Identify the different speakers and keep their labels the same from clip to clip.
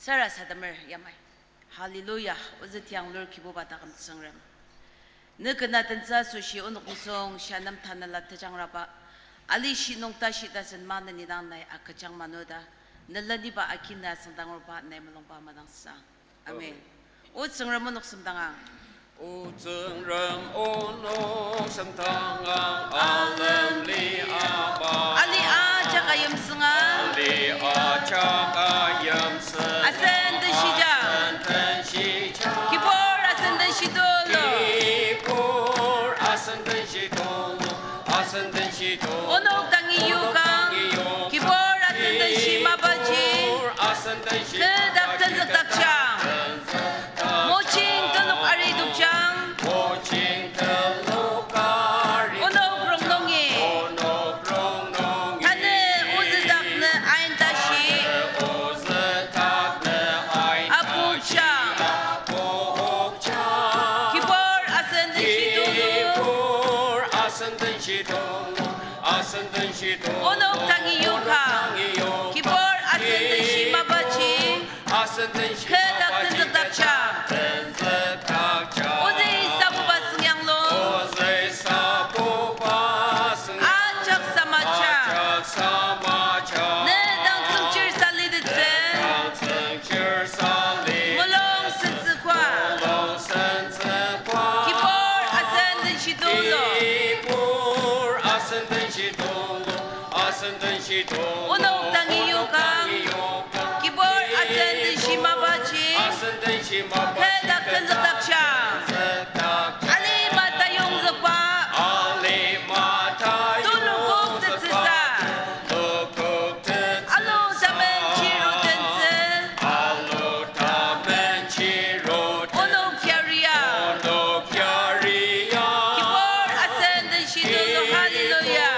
Speaker 1: Sarah Sadamar Yamai. Hallelujah. Was it young Lurki Bobatakam Sangram? Nukanatan Sushi Unukisong Shanam Tanala Tajangraba. Ali Shinong Tashi doesn't man and Nidanai Akachang Manoda. Nalaniba Akina Sandangroba Nemalomba Madansa. Amen. What's some Ramonok Samdanga?
Speaker 2: O Zeng Ram O No Samtanga Alam Li Aba
Speaker 1: Ali Ajakayam Sanga
Speaker 2: Ali Achakayam Sang
Speaker 1: Ascend the Shija
Speaker 2: Ascend Shija
Speaker 1: Kibor Ascend the Shidolo
Speaker 2: Kibor Ascend Shidolo Ascend Shidolo
Speaker 1: Ono Tangi Yukang Kibor Ascend the Shimabaji
Speaker 2: Ascend Shidolo
Speaker 1: Kedak Tazakchang Moching Tanuk Aridukchang
Speaker 2: Moching Tanuk Aridukchang
Speaker 1: Ono Grongdongi
Speaker 2: Ono Grongdongi
Speaker 1: Tane Uzadak Aintashi
Speaker 2: Uzatak
Speaker 1: Apuchang Kibor Ascend the Shidolo Ono Tangi Yukang Kibor Ascend the Shimabaji Kedak Tazakchang Oze Sabubas Yanglo Ajak Samacha Nedang Sungchir Saliditse Molong Senzekwa Kibor Ascend the Shidolo Ono Tangi Yukang Kibor Ascend the Shimabaji Kedak Tazakchang Ali Matayong Zakwa Tulukok Tetsisa Alo Tamen Chiro Tense Ono Kyaria Kibor Ascend the Shidolo Hallelujah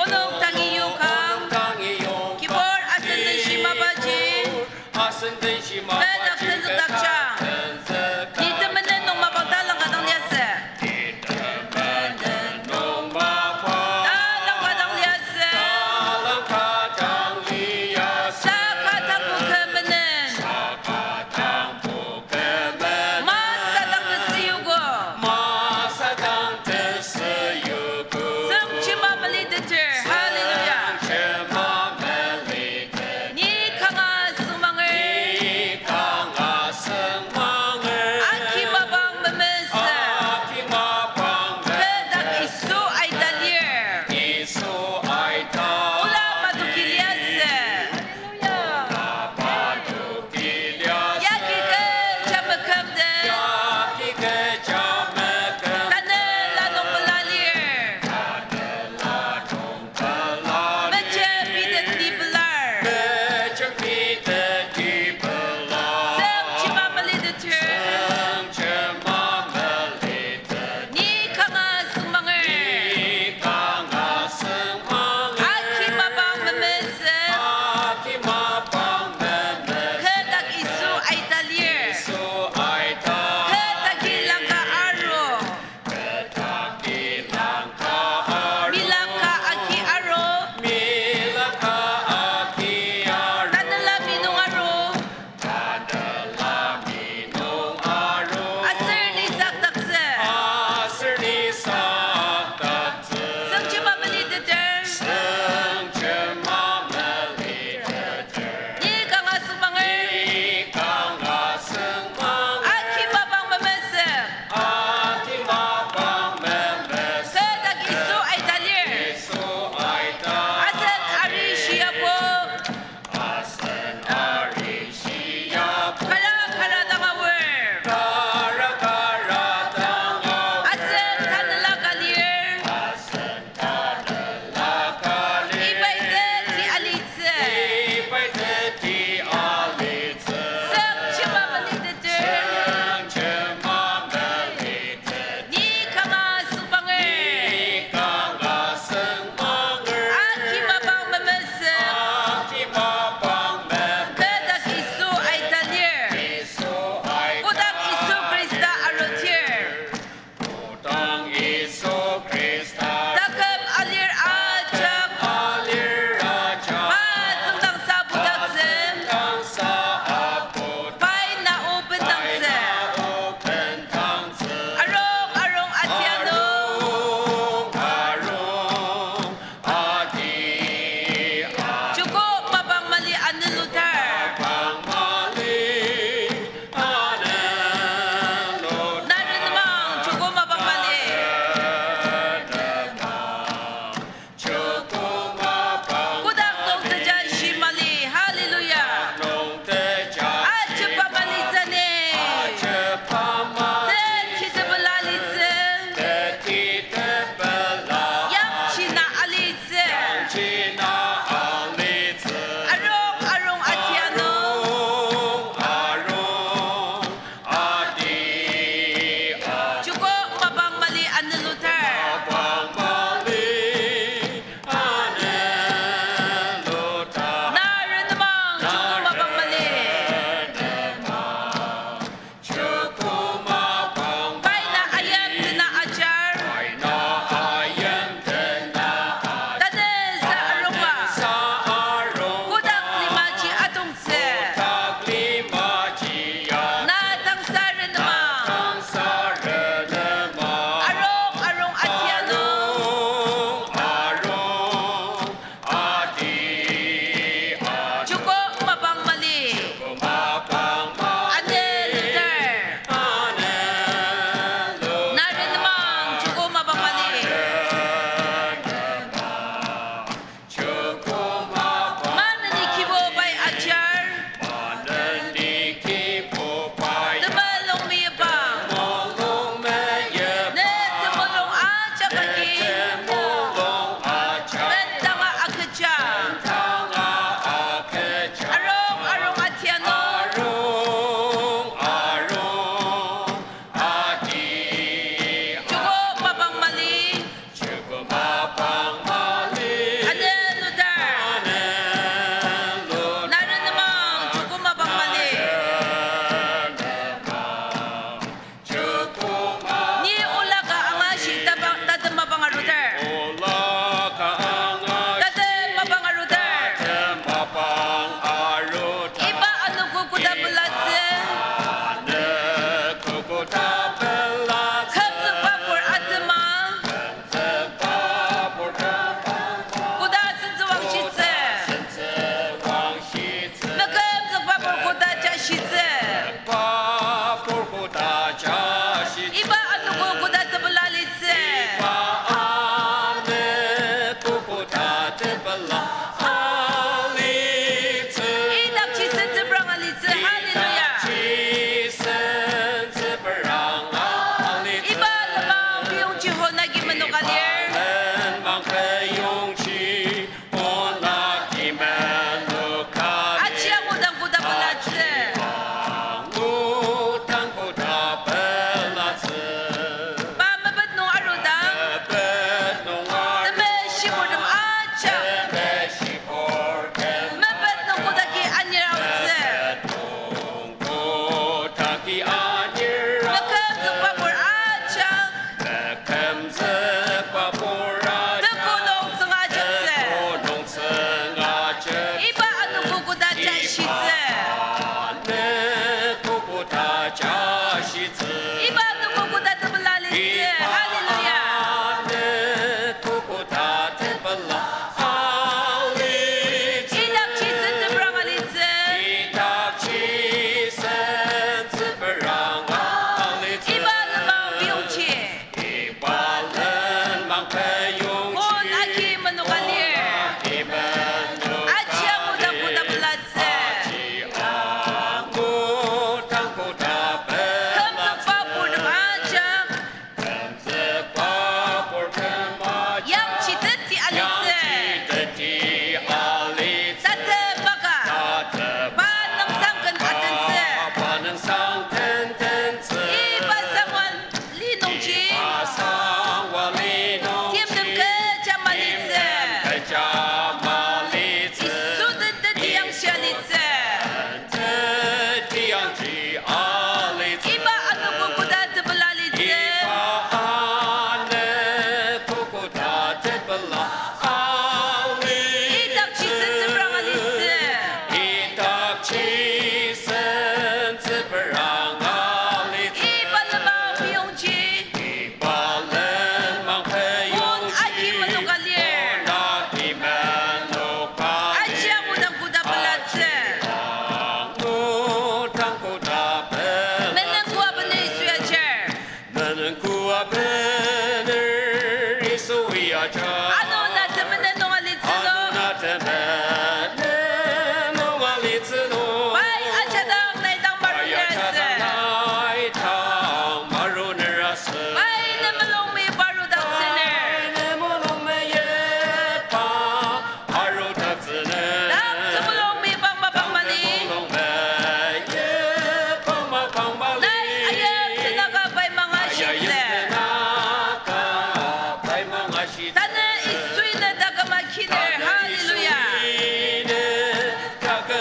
Speaker 1: Ono Tangi Yukang Kibor Ascend the Shimabaji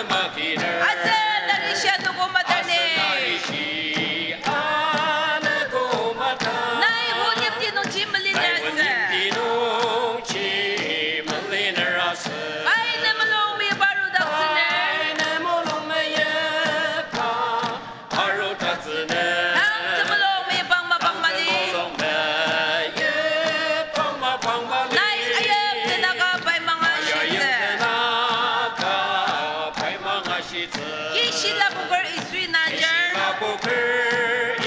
Speaker 2: 마기를
Speaker 1: 아세나리시아 노고마다네
Speaker 2: 아스나리시 아나고마다
Speaker 1: 나이 혼입디농 짐을리냐스
Speaker 2: 나이원님디농 지물리너라스
Speaker 1: 바이네물롱미 바루닥스네
Speaker 2: 아이네모롱메예파 아루다스네
Speaker 1: 당트물롱미 방마방마리
Speaker 2: 모롱메예팡마팡마리
Speaker 1: 나이 아엽드나가 바이망하시스 기실라부걸 이수이나절
Speaker 2: 시라보글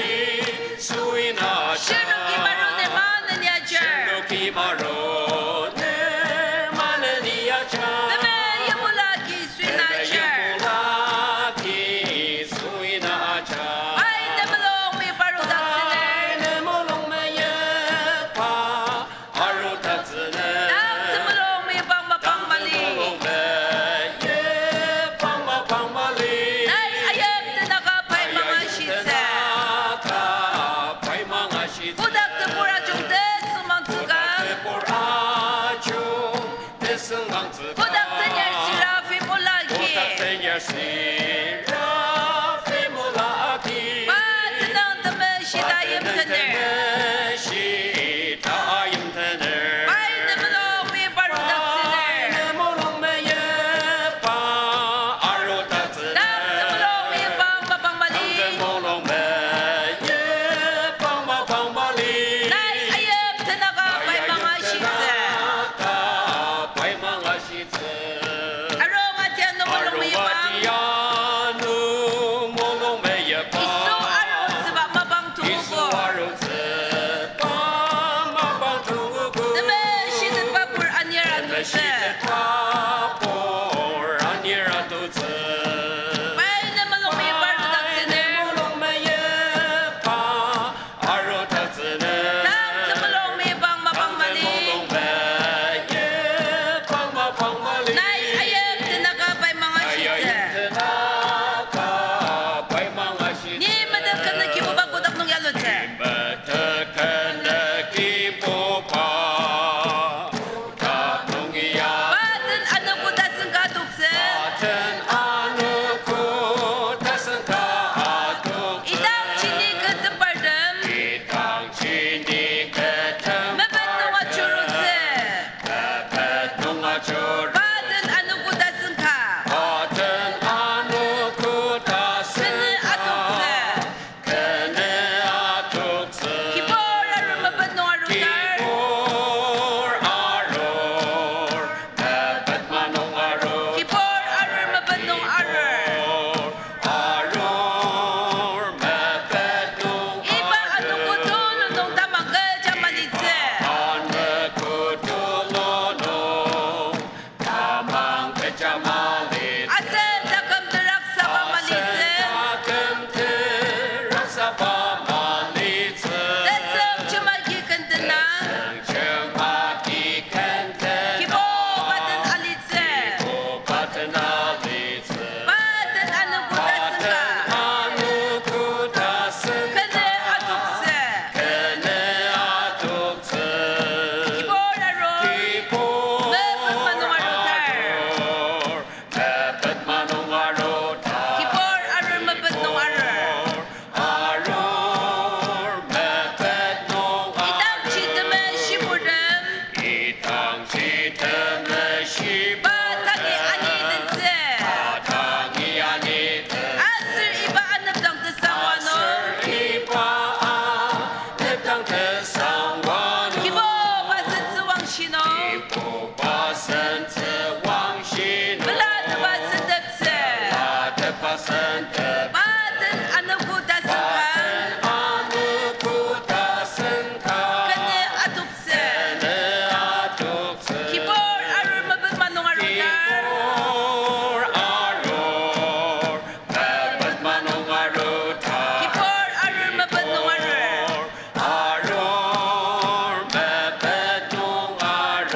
Speaker 2: 이수이나자
Speaker 1: 시르기마로네 마느냐절
Speaker 2: 시르기마로네 마느니아자
Speaker 1: 그메 여물라기 이수이나절
Speaker 2: 예불라기 수이나자
Speaker 1: 바이네물롱미 바루닥스네
Speaker 2: 아이네모롱메예파 아루다스네
Speaker 1: 당트물롱미 방마방마리
Speaker 2: 모롱메예팡마팡마리
Speaker 1: 나이 아엽드나가 바이망하시스 부닥트 보라종데 스망트가 부닥트 열시라 피몰라기 바드나운드메 시다임트네 바이네물롱미 바루닥스네 당트물롱미 방마방마리 나이 아엽드나가 바이망하시스 아롱아티아 노물롱미바 이소 아롱스바 마방투고 드메 시드바불 아니라누스 바이네물롱미 바루닥스네 당트물롱미 방마방마리 나이 아엽드나가 바이망하시스 님은 그는 기부받고 닥농 얄로체 바든 아누고 다슨 가독스 이당 진이 그뜻 발름 메베노와 추루스 바든 아누고 다슨 가 그는 아독스 기보라를 메베노와 루달 기볼 아를 메베노 아를 이바 아누고 도노농 다망그 자말리스 아센 다금드락 사바말리스 대성 주말기 근드나 기보 바든 알리스 바든 아누고 다슨가 그네 아독스 기보라로 기볼 아를 메베노 아를 이당 치드메 시부름 바탕이 아니든스 아슬 이바 안납당 뜻상완호 기보 바센스 왕신호 블라드 바센 뎁스 바든 아누고 다슨가 그네 아독스 기볼 아를 메베마농 아루달 기볼 아를 메베노 아를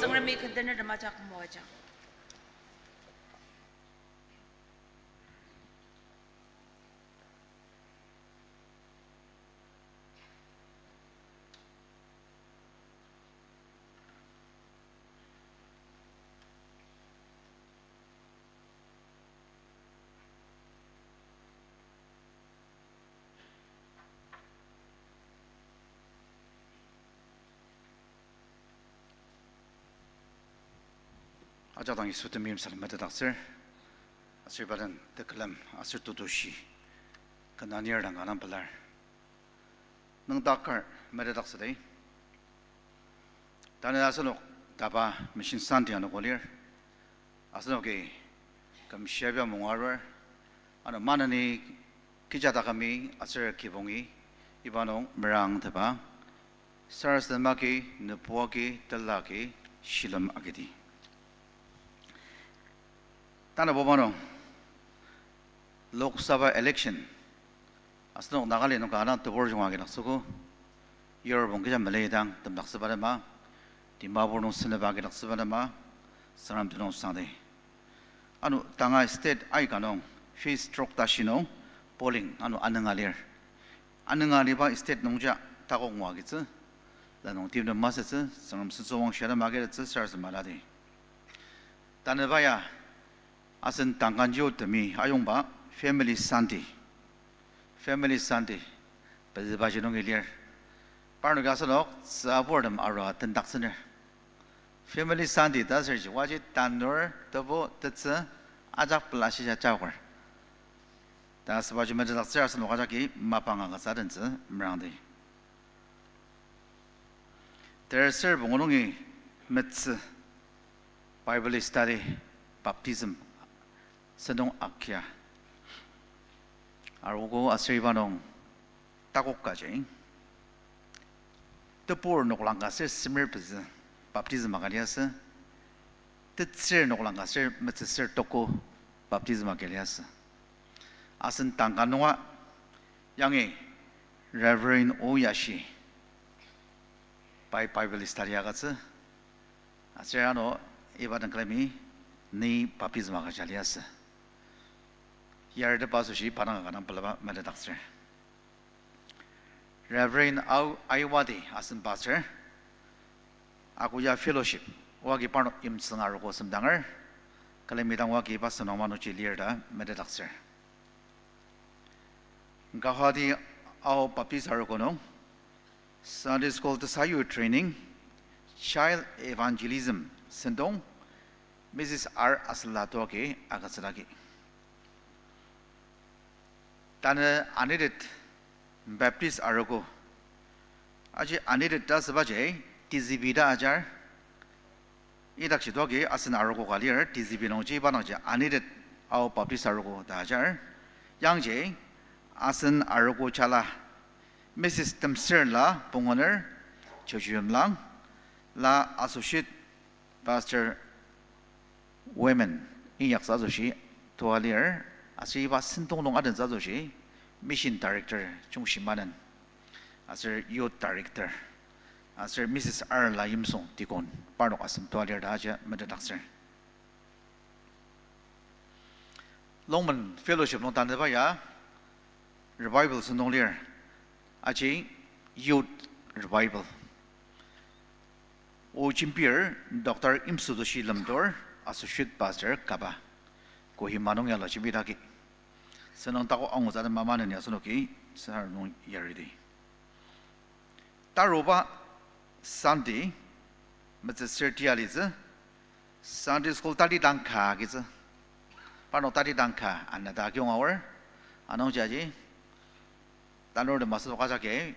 Speaker 1: 성람이 근데는 맞아 뭐하자
Speaker 3: ajadangi sutamim salam madaksir asirbadan teklam asir tutushi kananir dang anam pelar nang dakar madaksidai tane asanok taba machine santi anokolir asanoke kam shabya mungarwer ana manani kijata kami asir kibongi ibanong merang taba Sars Maki, Nepuaki, Talaki, Shilam Agidi. Tana Bobano Lok Sabha election. Asno Nagali no Kana, the Borjong Aginaxuko, Yorobonga Malayang, the Naxabanama, the Mabono Senabagin Savanama, Saram Duno Sunday. Anu Tanga State Icano, Face Stroke Tashino, Polling, Anu Anangalir. Anangaliba State Nonja, Tagong Wagitsu. Dan tim de masetse sanam sesowang syara maget sesar semaladi tanebaya asen tangkanjo temi ayongba family santi bezbajinong ilir parno gasanok sabordam ara tendaksener family santi daserji waji tanur tabo tetsa ajak plasija chawar das bajimet daksar sanok ajaki mapanga gasadense mrangdi There's a bongongi mets Bible study baptism senong akya arugo asribanong takokkaje tepur noklanga se simir pez baptism agalias tetsir noklanga se metsir toko baptism agalias asen tangkanwa yangi Reverend Oyashi Bible study agatse aserano ibadan klemi ni baptism agalias yarde pasushi pananga nam palaba madakse Reverend Aiwadi asen pastor akuya fellowship wagi pano imsangar ko samdangar kalemidang wagi pasano manu chilierda madakse gahadi au baptism kono Sunday School to Sayu training, Child Evangelism, Sendong, Mrs. R. Aslatoke, Agasalaki. Tana unneeded Baptist Arago. Aji unneeded does Baje, Tizibida Ajar, Idakshidoge, as an Arago Galir, Tizibinoji Banoja, unneeded our Baptist Arago Dajar, Young J, as an Arago Chala. Mrs. Temserla Pongoner, Chochum Lang, La Associate Pastor Women in Yaksazoshi, Toalier, Asiva Sintong Aden Zazoshi, Mission Director Chungshimanan, as her Youth Director, as her Mrs. Arla Yimson Tikon, part of Asam Toalier Daja, Medadaxer. Longman Fellowship no Tandabaya, Revival Sundolier. Aji Youth Revival. O Chimpier, Dr. Imsudoshi Lamdor, Associate Pastor Kaba. Kohimanong Yala Chibitaki. Senang Tako Anguzan Maman and Yasunoki, Sarno Yaridi. Taroba Sunday, Mr. Sertializa, Sunday School Tadi Danka Giza. Pano Tadi Danka, and the Dakion Hour, Anonjaji. Tanur the Master Kazake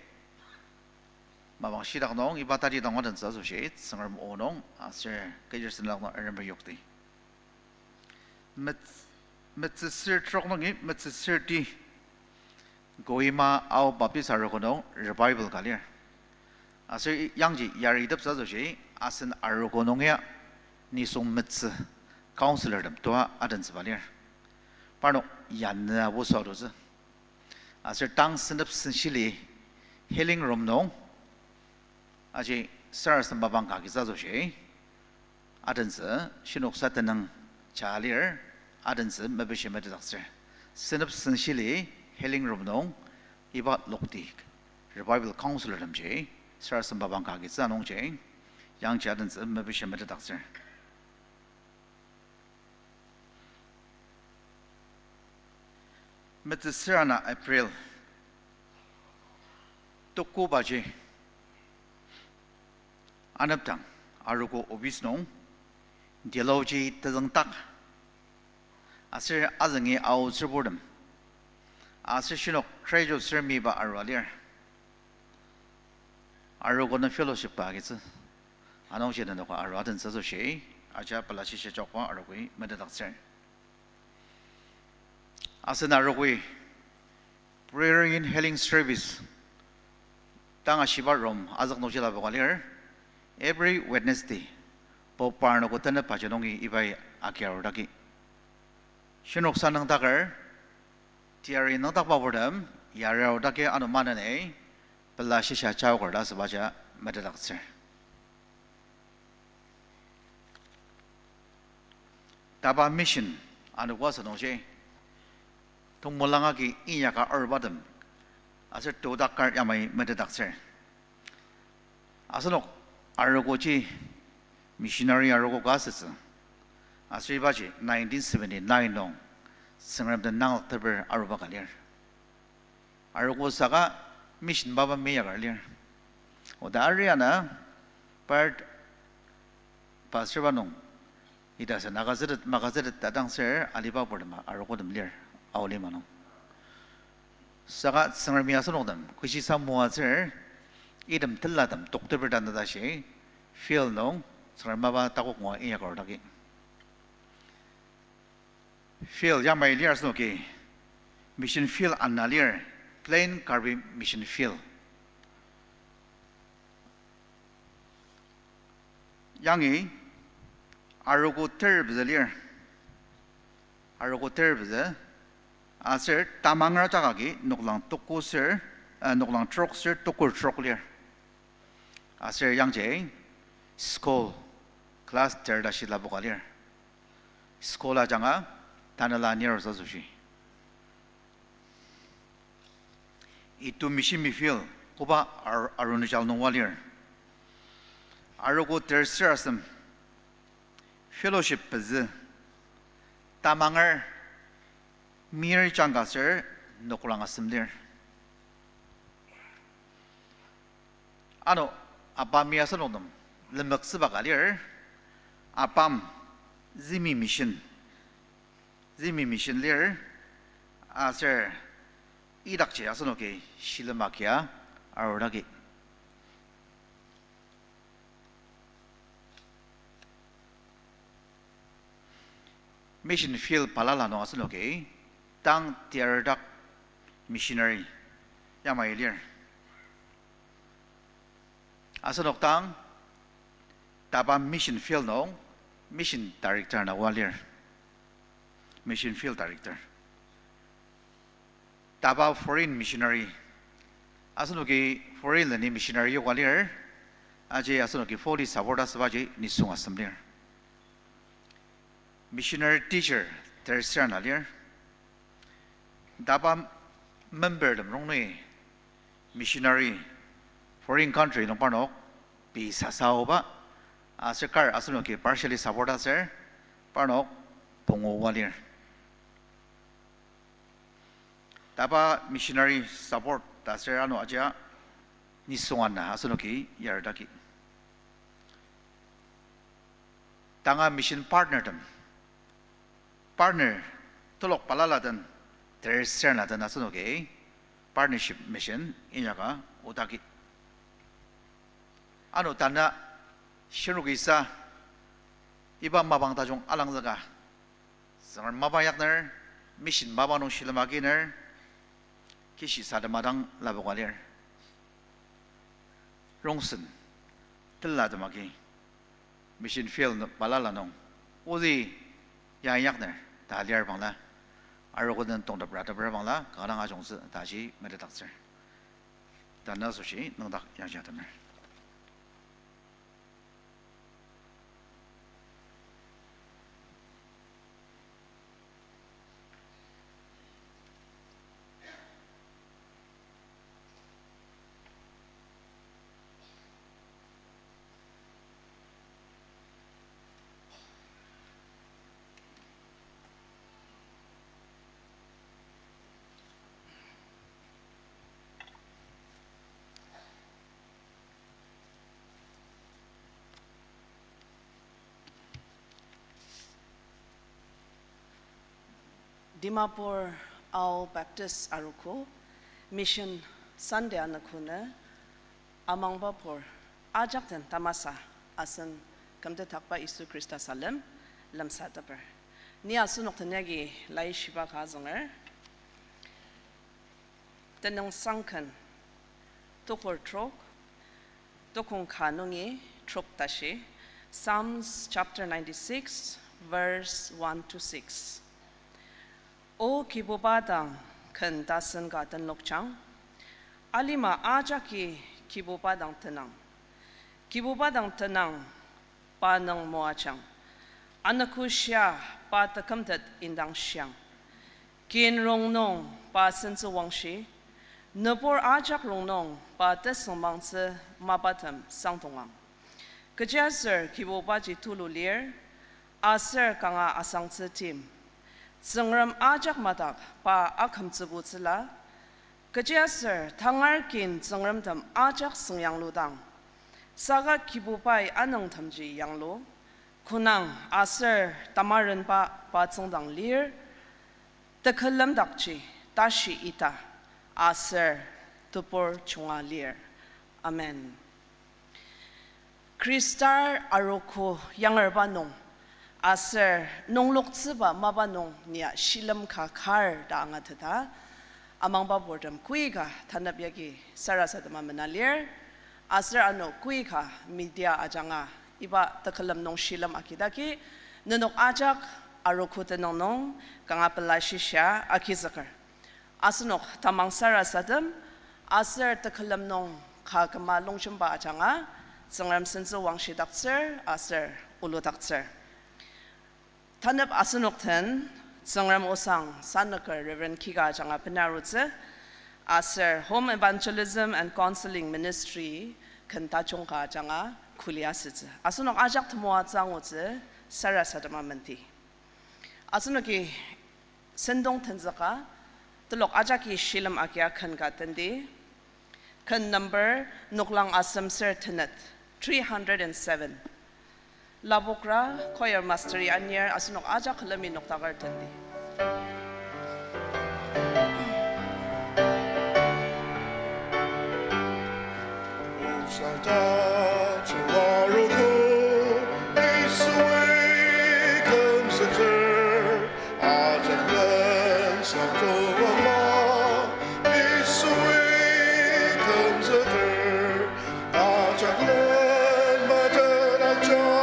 Speaker 3: Mamang Shidanong, Ibatari Dongan Associates, Sangram Onong, Asher Kajerson Lagna Erember Yokti. Metsir Troknongi, Metsirti Goima Au Baptist Aragono, Revival Galir. Asher Yangji Yaridap Associate, Asen Aragonongia, Nisum Mets Counselor them to Adens Valir. Pardon, Yana Wosodoza. As her tongue sent up essentially healing room no Aji Saras and Babanka Gizazoshi Adense, Shinok Satanang Chalier, Adense, Mabishi Meditaxer. Sent up essentially healing room no Ibat Loktik, Revival Counselor MJ, Saras and Babanka Gizanong J, Young Chadense, Mabishi Meditaxer. Metzirana April Tokubaji Anaptang Arugo Obisno dialogi tazang tak asir azangi au sirburdam asir shinok trejo sirmi ba arwalir arugona fellowship ba gitsu anong shi dan ko arwadan saso shi aja palashi shi chokwa arugui medadak asana arugui prayer in healing service tanga shiba rom azak no jila ba every Wednesday Poparno ko tana pajanongi ibay akiarudaki. Shinok sanang takar, tiari nang takpabordam, yaraudaki anumanane, pelashisha chawkorda sabaja medalakser. Taba mission anu wasa nongje, tung mulangaki inyaka arbadam, asir todakar yamay medalakser. Asanok arugochi missionary arogo gases asribaji 1979 nong sangram the nang taber aruba galir arogo saga mission baba meya galir oda ariana part pastor banong ida sa nagazet magazet dadang sir aliba bordama arogo demlir awli manong saga sangram yason odam kushi samuwa sir idam tilladam doctor berdanda shi feel nong Sarmaba takok mo iya ko lagi. Feel yang may liar snoki. Mission feel analir. Plain carbon mission feel. Yangi arugo terbiza liar. Arugo terbiza. Asir tamangra tagagi nuklang toko sir nuklang trok sir toko trok liar. Asir yang jay school class terda shila bokalir skola janga tanala near zazushi itu mission mi feel kuba arunjal no walir arugo terserasam fellowship paz tamangar mir janga sir nokulang asimlir ano abamia sanodam lemak sebagalir apam zimi mission lir aser idak je asanoke shilamakia aroragi mission field palala no asanoke tang tiardak missionary yamai lir asanok tang Taba mission field no mission director na walir mission field director Taba foreign missionary asanoki foreign ni missionary walir aje asanoki foli saborda sabaji nisung assembler missionary teacher tertiary na lir Taba member dam rongni missionary foreign country no parno pi sasaoba Sekar asunoki partially support sir parno pongo walir taba missionary support ta sir ano aja nisongan na asunoki yardaki tanga mission partner tolok palala dan terser na dan asunoki partnership mission inyaka utaki ano tanda Shirugisa iba mabang tajong alangzaga sangar mabayakner mission mabanong shilamaginer kishi sadamadang labagalir rongsen teladamagi mission field balalanong udi yayakner taliar bangla arogodan tongda brata bangla kanang ajongse daji medatakser dana sushi nongdak yajatamer
Speaker 4: Dimapur All Baptist Aruko Mission Sunday anakuna amang bapur ajak dan tamasa asan kamde takpa Isu Krista Salem lam sataper. Ni asunok tenegi lai shiba kazanger. Tenong sangkan tokor trok tokong kanungi trok tashi. Psalms chapter 96 verse 1 to 6. O kibubadang kan dasan gatan lokchang alima ajaki kibubadang tenang panang moachang anaku siya patakamtat indang siyang kin rongnong pa sensu wangshi nepor ajak rongnong pa tesongmangse mabatam sangtongang kejaser kibubaji tululir aser kanga asangse tim Zengram ajak matak pa akham tsubutsila, kejaser tangarkin zengram tam ajak sengyang ludang, saga kibupai anang tamji yanglo, kunang aser tamaran pa tsengdang lir, tekalam dakji tashi ita, aser tupor chunga lir. Amen. Kristar aroko yangar banong, aser nong lok tsiba maba nong niya shilam ka kar da anga tata amang ba bordam kuiga tanap yagi sarasadama menalir aser ano kuiga media ajanga iba takalam nong shilam akidaki nenok ajak arokute nong kanga pelashisya akizakar asenok tamang sarasadam aser takalam nong ka kama longchamba ajanga sengram senso wangshi dakser aser ulu dakser Tanap asunokten, Sangram Osang, Sanaka, Reverend Kiga Janga Penarutse, Aser Home Evangelism and Counseling Ministry, Kentachongka Janga, Kuliasitze. Asunok Ajak Tmoa Zangotze, Sarah Sadamamenti. Asunoki Sendong Tenzaka, Tulok Ajaki Shilam Akia Kangatendi, Kan number Nuklang Asam Sir Tenet, 307. Labokra, choir mastery anyer, asunok ajak kalami noktagar tandi.
Speaker 5: Santa Chihuahua, this way comes the turn. Ajak len Santo Allah, this way comes the turn. Ajak len Madanaja.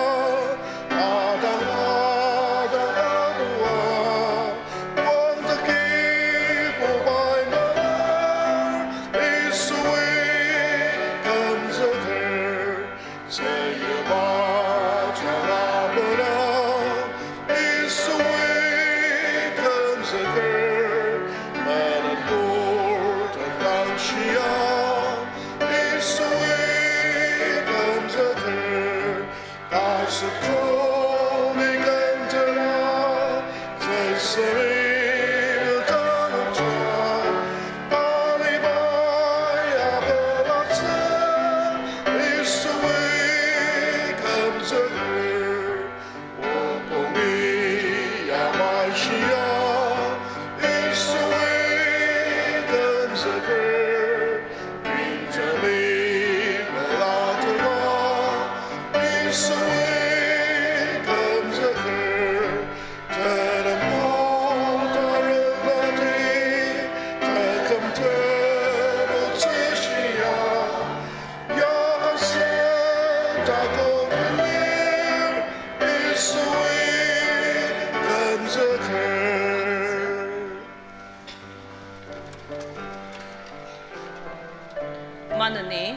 Speaker 4: Manani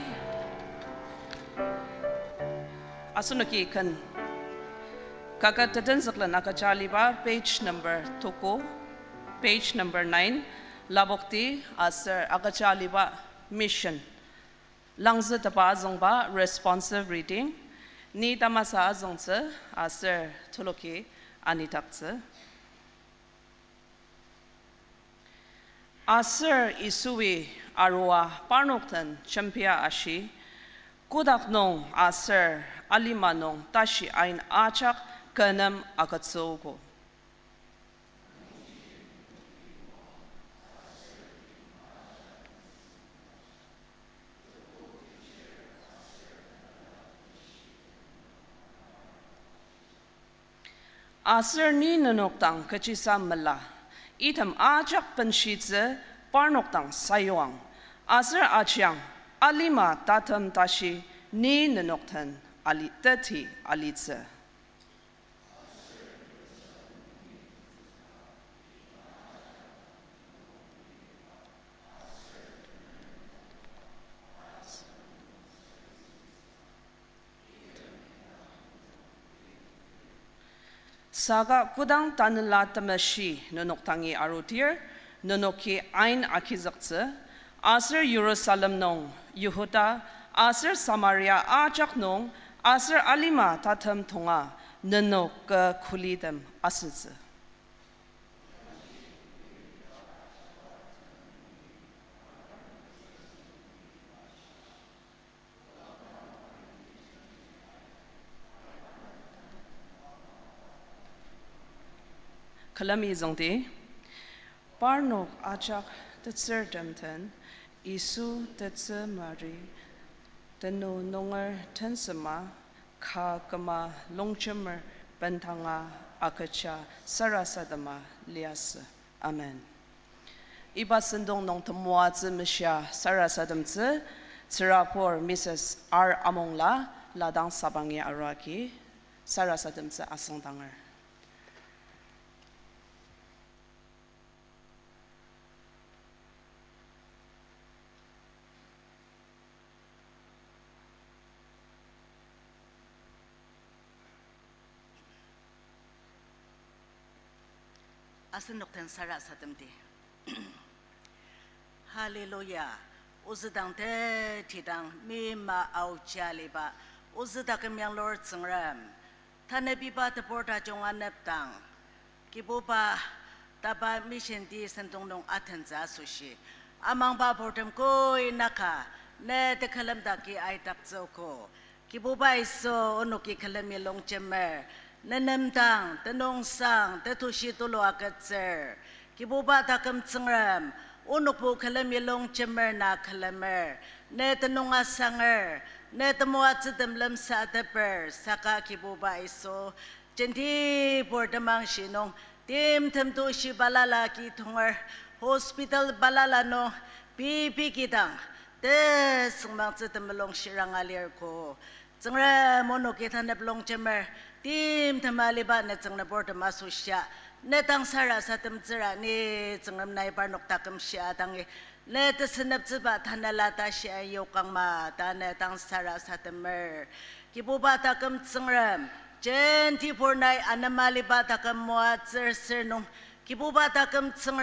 Speaker 4: Asunoki kan kakatatan zaklan akachaliba page number toko page number 9 labokti aser akachaliba mission langza tapa azongba responsive reading ni tamasa azongse aser toloki anitakse aser isui arwa parnoktan champia ashi kudak nong aser alimanong tashi ain achak kanam akatsogo Aser ni nanok tang kachisa mala. Itam ajak penshitze parnok tang sayuang. Aser achiang alima tatam tashi ni nanok tan ali tati alitze. Saga kudang tanla tamashi nanok tangi arutir, nanoki ain akizakze, aser Jerusalem nong Yehuda, aser Samaria ajak nong, aser alima tatam tonga, nanok kulidem asitze. Kalami zongti, parnok ajak tetser demten, isu tetser mari, tenu nonger tensema, ka kama longchemer bentanga akacha sarasadama lias. Amen. Iba sendong nong temua zimisha sarasadamze, tsirapor Mrs. R. Amongla, ladang sabangi araki, sarasadamze asangdanger.
Speaker 6: Asenok ten sara satemti. Hallelujah. Uzedang te tidang mima au chaliba. Uzedak yang Lord sengram. Tanebiba te porta jonga neptang. Kibuba taba mission di sentong nong atenza sushi. Amang ba portem koi naka. Ne te kalam daki ay tak zoko. Kibuba iso onoki kalam yelong chemer. Nenemtang, tenong sang, tetushi tulo akatser. Kibuba takam tsengram, unupu kalam yelong chemer na kalamer. Ne tenong asanger, ne temo atsidem lem sa teper, saka kibuba iso. Jenti bordamang shinong, tim temtu shi balala ki tunger, hospital balala no, pipi kitang. Te sumang tsidem long shirang alir ko. Tsengram mono kita neblong chemer. Tim temaliba na tsang na borda masusya na tang sara sa temzira ni tsang na ibarnok takam siya tangi na tasanap ziba tanalata siya yokang ma na tang sara sa temer kibuba takam tsang jen tipor na anamaliba takam moa tsir nung kibuba takam tsang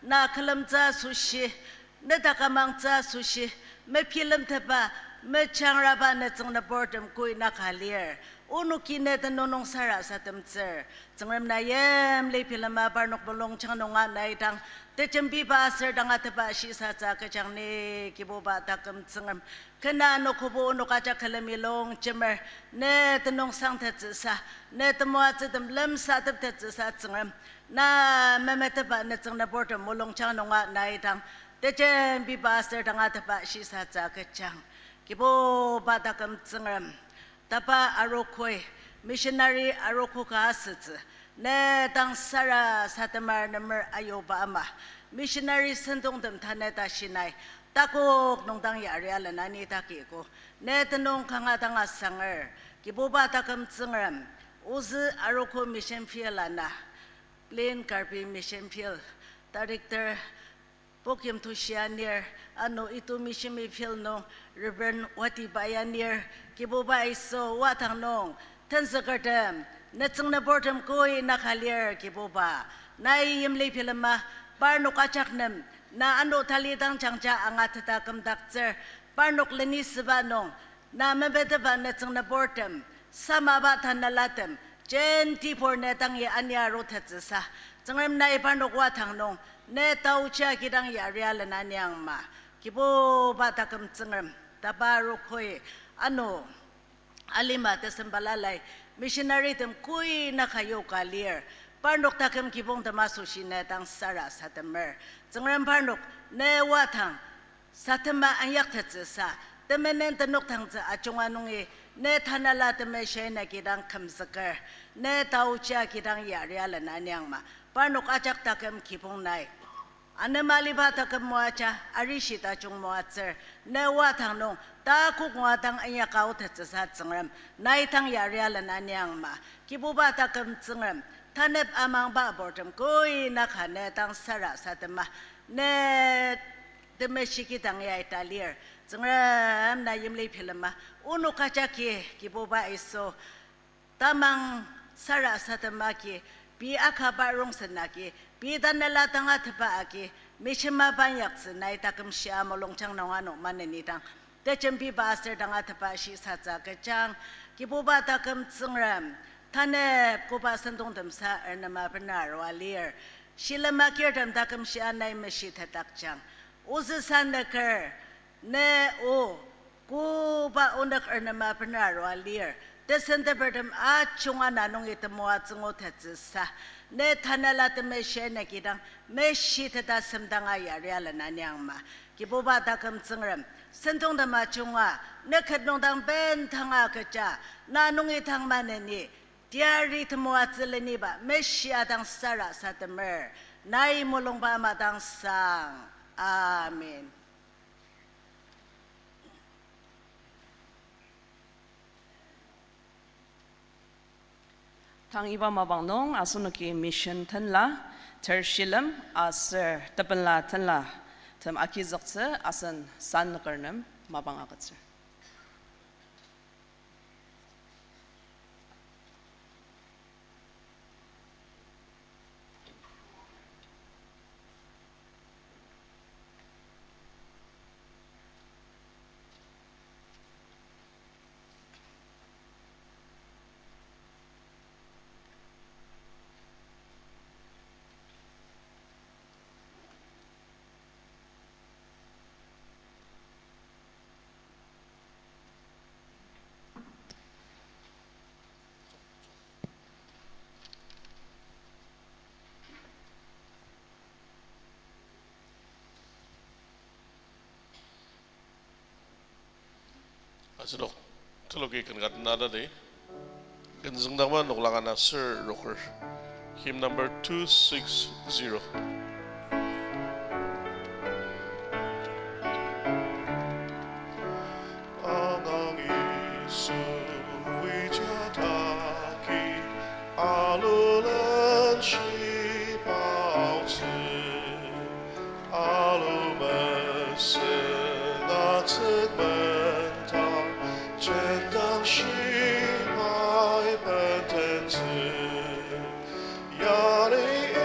Speaker 6: na kalamza sushi na takamang tsa sushi may pilam taba may changraba na tsang na bordam kuy nakalir Uno kinet nonong sara sa temzer. Tsangram na yem le pilama barnok bolong chanonga na itang techembi ba sir danga teba shi sa sa kachang ni kiboba takam tsangram. Kana no kubo no kacha kalamilong chemer ne tenong sang tetsa ne temo atsedem lem sa tetsa tsangram na memeteba ne tsang na border molong chanonga na itang techembi ba sir danga teba shi sa sa kachang. Kiboba takam tsangram. Tapa arokoi missionary aroko kasets ne tang sara satamar namer ayoba ama missionary sentong dem taneta shinai takok nong tang yari ala nani takiko ne tenong kanga tanga sanger kiboba takam tsengram uzu aroko mission field ana plain karpi mission field director Pokim to Shianir, ano ito mission may feel no, Reverend Wati Bayanir, kibuba iso, watang nong, tansakartam, natsang na bortam ko'y nakalir, kibuba, naiyim lay pilama, parnok achaknam, na ano talitang changcha ang atatakam dakter, parnok lanis ba nong, na mabeta ba natsang na bortam, sama ba tanalatam, jen tipor netang ya anyaro tatsasa, tsangram na iparnok watang nong, ne tau cha kidang ya real na nyang ma kibo batakam tsengram tabaro khoi ano alima tesambalalai missionary tem kui na kayo kalir parnok takam kibong tamaso shine tang sara satamer tsengram parnok ne watang satama anyak tetsa temenen tanok tang cha achong anong e 내 타날라 때문에 쉐나 기당 컴스커 내 다우차 기당 야리알라 나냥마 바노 까작다금 기봉나이 아네말리바타 금모아차 아리시다 중모아처 내와탕농 다국와탕 아야카우테츠사 증람 나이탕 야리알라 나냥마 기부바타 금증람 타넵 아망바 보름 거의 나카네 당 사라 사드마 네 데메시키 당야 이탈리아 증람 나임리 필마 우누카자키 기부바 있어 tamang sara satamaki bi akabarong sanaki bi danala tanga thapaaki mishima banyak sanai takam shamolong chang nangano manenitang techem bi baster tanga thapashi satsa kachang kibuba takam tsingram thane kuba sandong damsa ernama benar walir shilama kirtam takam shanai mashi thatakchang uzusanakar ne o kuba onak ernama benar walir Descende berdem acunga nanong itu muat zengot hetsisa. Ne tanala te meshe ne kidang meshi te da semdang ayar ya lananyang ma. Kibuba da kem zengrem. Sentong da macunga ne kedong dang ben tanga kerja. Nanong itang maneni. Diari te muat zeleni ba meshi adang sara satemer. Nai mulong ba madang sang. Amin.
Speaker 4: Tang iba mabang asunuki mission tenla tershilam aser tepenla tenla tem akizokse asan san karnem mabang akatse.
Speaker 7: Asidok, telogi kan kat nada deh. Kan zengdama nuklangan Sir Rocker. Hymn number 260.
Speaker 5: 안왕이 수위자다기 아루란 시바우스 아루메스 나츠멘타 젠당시마이 벤텐스 야리인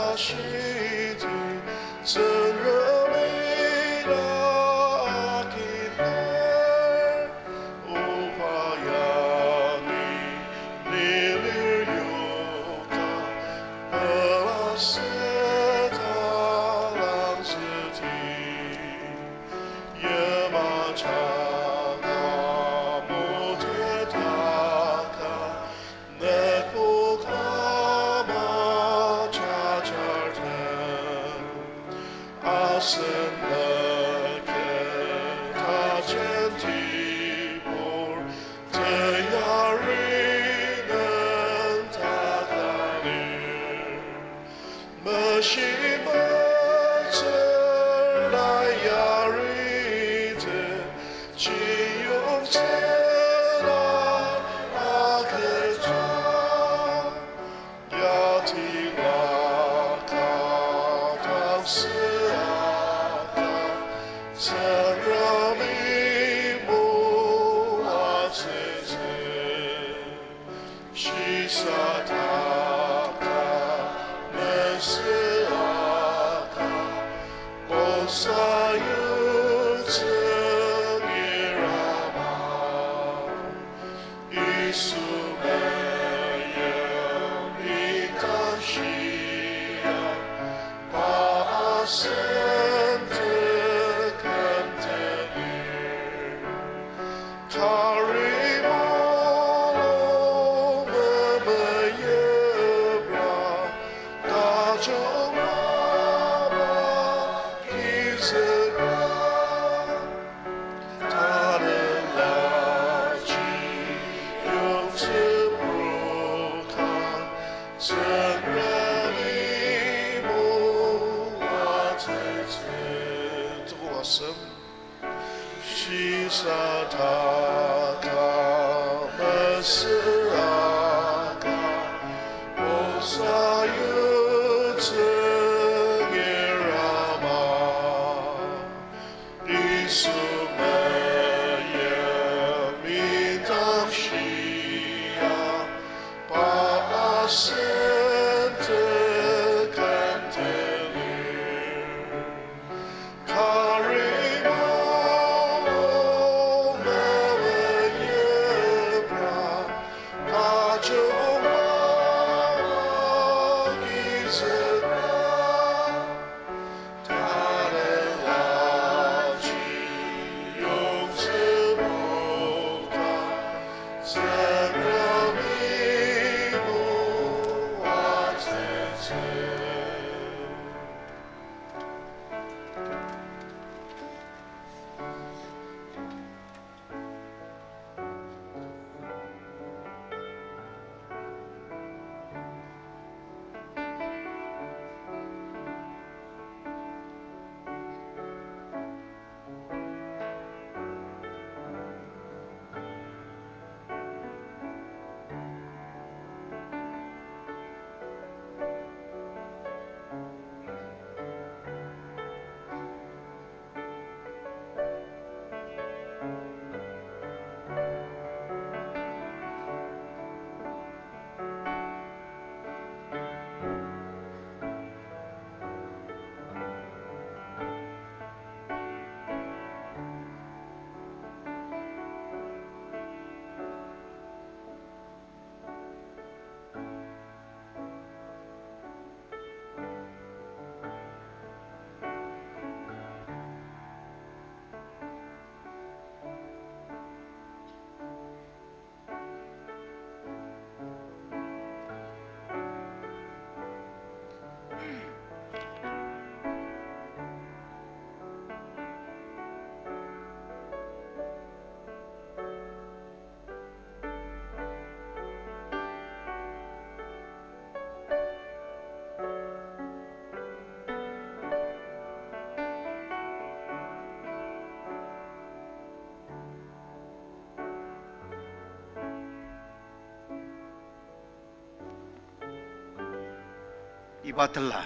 Speaker 5: 약스타시드 zenrem이라 아기날 우파야니 니를 요가 베라세타 랑스티 예마자가 못해다가 내포가마 자잘된 아센나게 다젠티볼 대야리는 다가를 머시마철 나야리드 지용세라 아그자 야티라가 당스아가 사람이 모아세세 시사다가 메스아가 모사유증이라마 이수메여 이카시야 바센트 칸테니 카리모로 메메예브라 다정마마 기스라 다른 真人母我在此。
Speaker 7: 두고 왔음 시사타타 메스라가 오사유증이라마 리수메예 미답시야 바센트 칸테니
Speaker 3: 이바틀라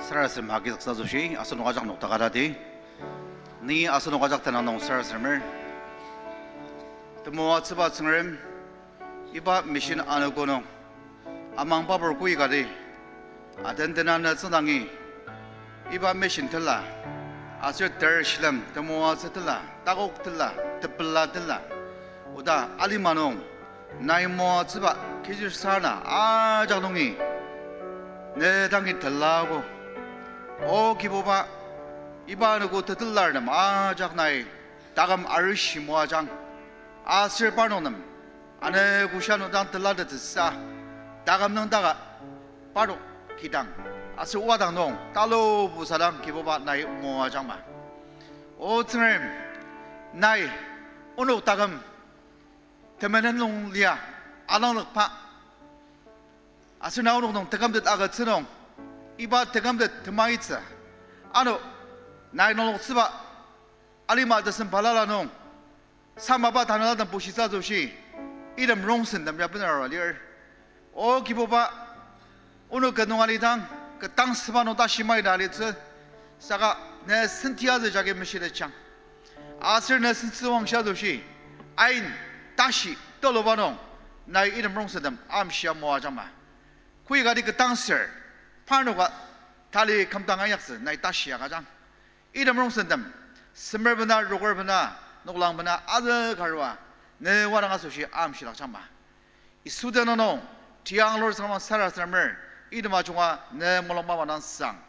Speaker 3: 사라스 마기석 사조시 아스노가작 녹다가라디 니 아스노가작 타나노 사라스르mer temo tsba tsngrem iba mission anagono amang babor kuigari adendena na tsandangi iba mission tala asir ter shlam temo tsatla tagok tla tepla tla uda alimanong naimo tsba kijir sana a jag동이 내 당이 들라고 오 기보바 이바누고 듣들라름 아작나이 다감 아르시 모아장 아슬바노놈 아네 구샤노당 들라드 듣사 다감능 다가 바로 기당 아슬 우아당농 달로 부사당 기보바 나이 모아장마 오츠름 나이 오늘 다감 temenan nong lia anong nagpa asinaw nong tegamdet agat sinong iba tegamdet temaitsa ano nai nong siba alima dasen balala nong sama ba tanaladan posisa joshi idam rongsen dam yapnar alier o kiboba ono kanong alidang katang siba no ta shimai dalitse saka ne sintia de jage mishire chang asir ne sinsuang sha joshi ain tashi tolobanong nai idam rongsen dam am shia moajama kuigari ke tangser 파노가 달리 감당한 약스 나이 다시야 가장 이름으로 쓴담 스mer브나 로거브나 녹랑브나 아드 가르와 내 와랑아 소시 암시라 참마 이 수데노노 디앙로르 사람 사라스mer 이름아 중아 내 몰랑바만한 상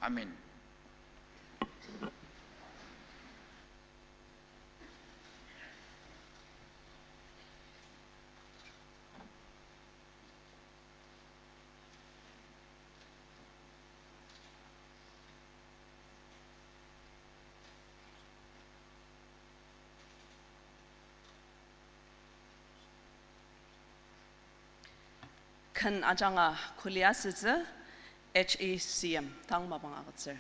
Speaker 3: 아멘
Speaker 4: 큰 아장아 쿨리아스즈 HECM 당 마방 아가츠.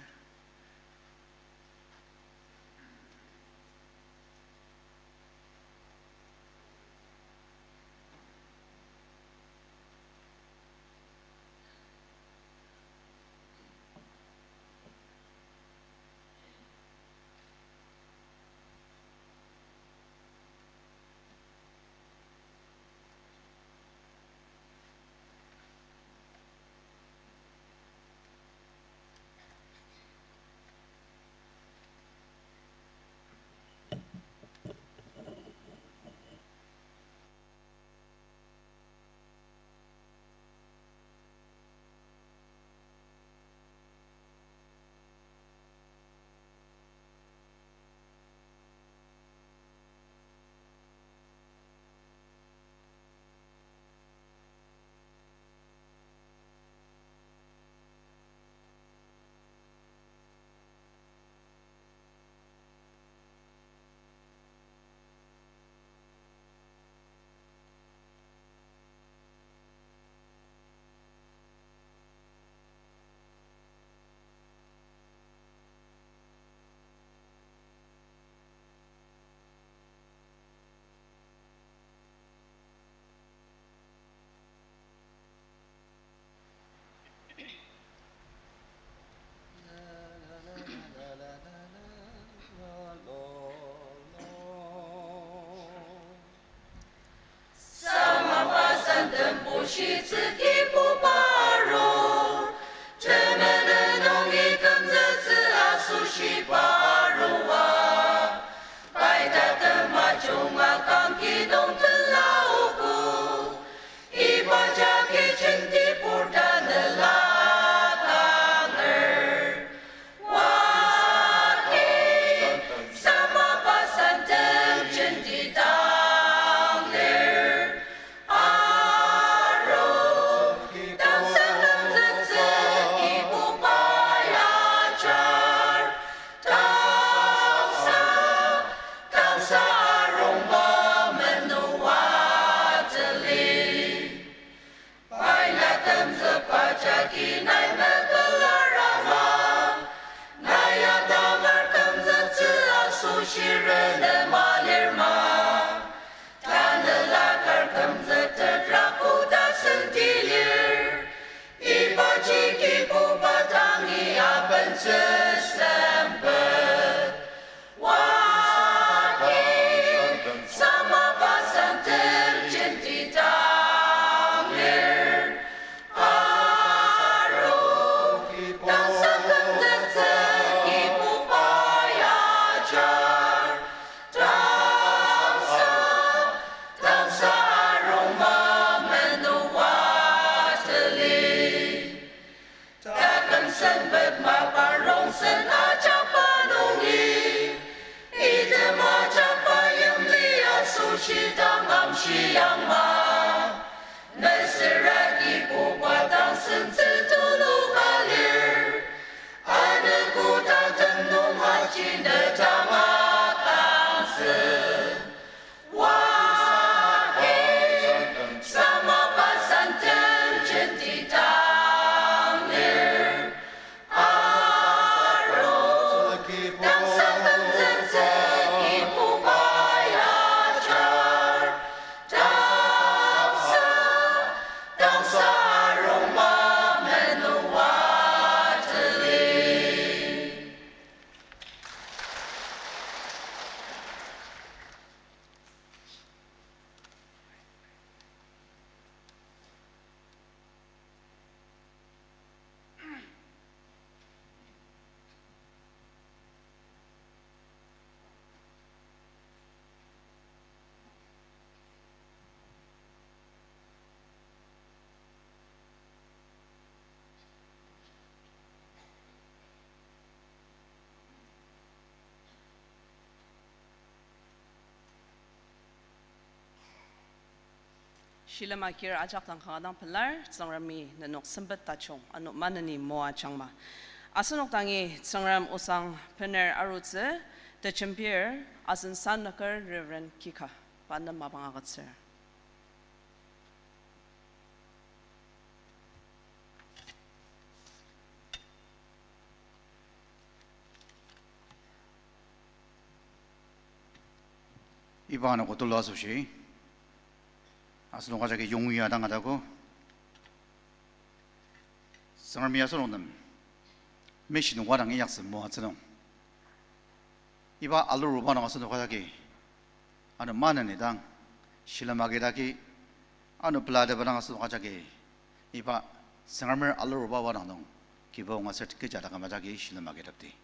Speaker 4: Shilamakir ajak tang kangadang pelar tsangrami nanok sembet tachong anok manani moa changma. Asanok tangi tsangram usang pener arutse the champier asan san nakar Reverend Kika pandam mabang agatser.
Speaker 3: 이방하는 것들 놔주시. 아스노가 자기 용의야 당하다고. 성을미야서 오는 메시는 와랑의 약속 모아서는 이바 알루르바나 가서 노가자기 아는 많은 이당 실험하게다기 아는 블라드바나 가서 노가자기 이바 성을미 알루르바와랑동 기본과 설득자다가 마자기 실험하게다디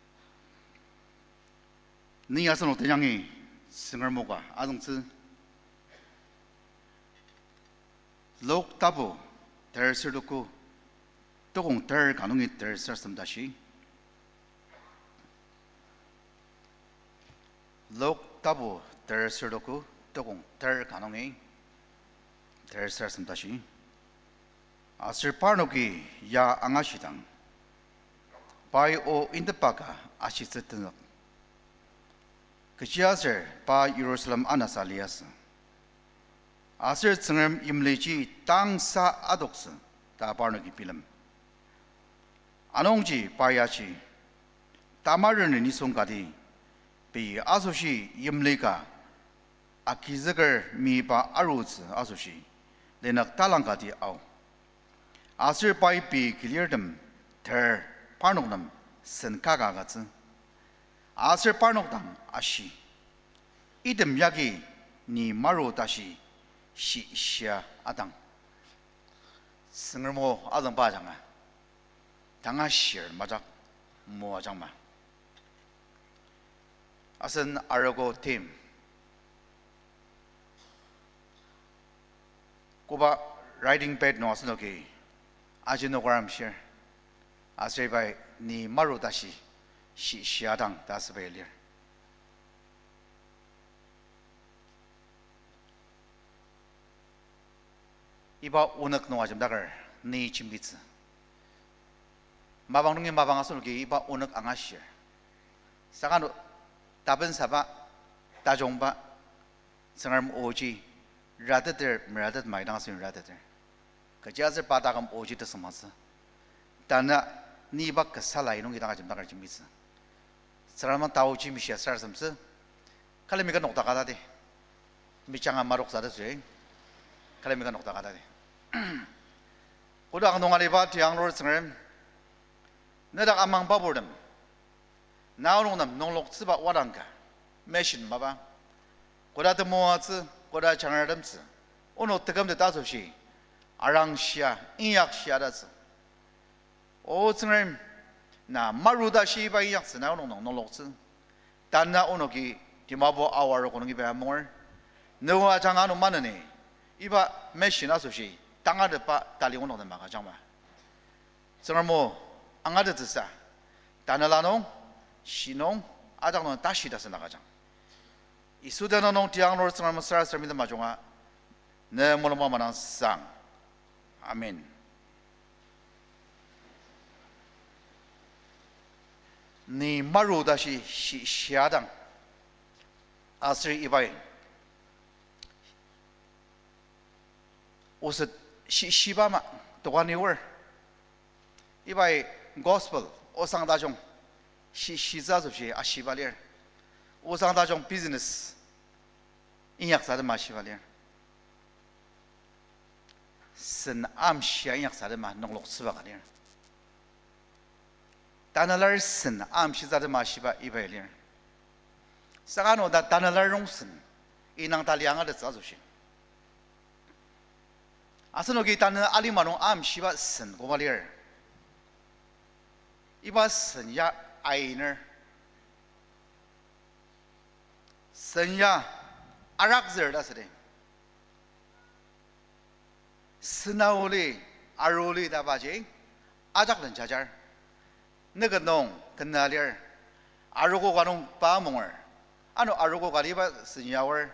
Speaker 3: 네 야서 노대장이 성을모가 아동스 록다부 대설도고 또공 덜 가능이 덜 썼습니다시 록다부 대설도고 또공 덜 가능이 덜 썼습니다시 아슬 파노기 야 앙아시당 바이오 인드바가 아시스트는 그지아슬 바 예루살렘 아나살리아스 아슬 승을 임리지 땅사 아독스 다 바르기 빌름 안홍지 바야시 따마르는 이송가디 비 아소시 임리가 아키즈걸 미바 아루즈 아소시 레낙 탈랑가디 아우 아슬 바이비 길리르듬 더 파녹남 선카가가츠 아슬 파녹당 아시 이듬 야기 니 마루 다시 시시아 아당 승을모 아당 바장아 당아시얼 마작 모아장마 아선 아르고 팀 고바 라이딩 배드 노스노기 아지노그람시얼 아세바이 니 마루 다시 시시아당 다스베일리얼 이바 오늘 농아점 나갈 네 짐비츠 마방능이 마방아서는 이바 오늘 앙아시 사가노 답은 사바 다종바 생활 오지 라드들 라드 마이당스 라드들 그자즈 바다감 오지 뜻스마스 다나 니바 그 살라이농이 나가점 나갈 짐비츠 사람은 다오 짐비시야 살섬스 칼레미가 녹다가다데 미장한 마록사다스 칼레미가 녹다가다데 고dak nongali tiang lor sengem nedak amang babordem naunongnam nonglok tsiba wadangka meshin maba goda temoatsi goda changadamsi ono tegamde tasoshi arangshia inyakshia das o sengem na maruda shi ba inyaks naunongnong nongloksi tanna onoki timabo awar konongi ba mor noa changano manane iba meshin asoshi 땅아르 바 달리고노는 마가장마 정말모 앙아르 드사 다나라농 시농 아장노 다시다서 나가장 이수다노농 디앙노르 정말모 사라스미다 마종아 네 몰모마난 상 아멘 니 마루다시 시아당 아스리 이바이 오스 시바마 도가니월 이바이 고스펠 오상다종 시자조시 아시발리얼 오상다종 비즈니스 인약사드 마시발리얼 선 암시아 인약사드 마 농록스바가리얼 다나랄 선 암시자드 마시바 이바일리얼 사가노다 다나랄 롱슨 이낭달리앙아드 자조시 아스노기 다는 알리마농 암시바 선 고발리얼 이바 선야 아이너 선야 아락저다스데 스나올리 아롤리 다바제 아작른 자잘 너그농 근나리얼 아르고 가농 바몽을 아노 아르고 가리바 선야월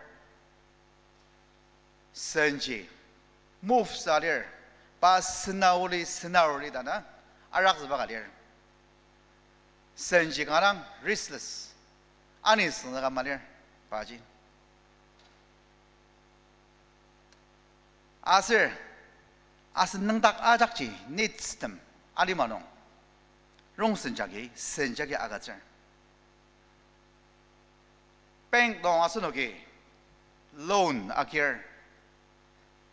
Speaker 3: 선지 move salir pas senauli dana arak zbagalir senji garang restless anis naga malir baji asir nangdak ajakji nitstem alimanong rongsenjagi senjagi agajar peng dong asunogi loan akir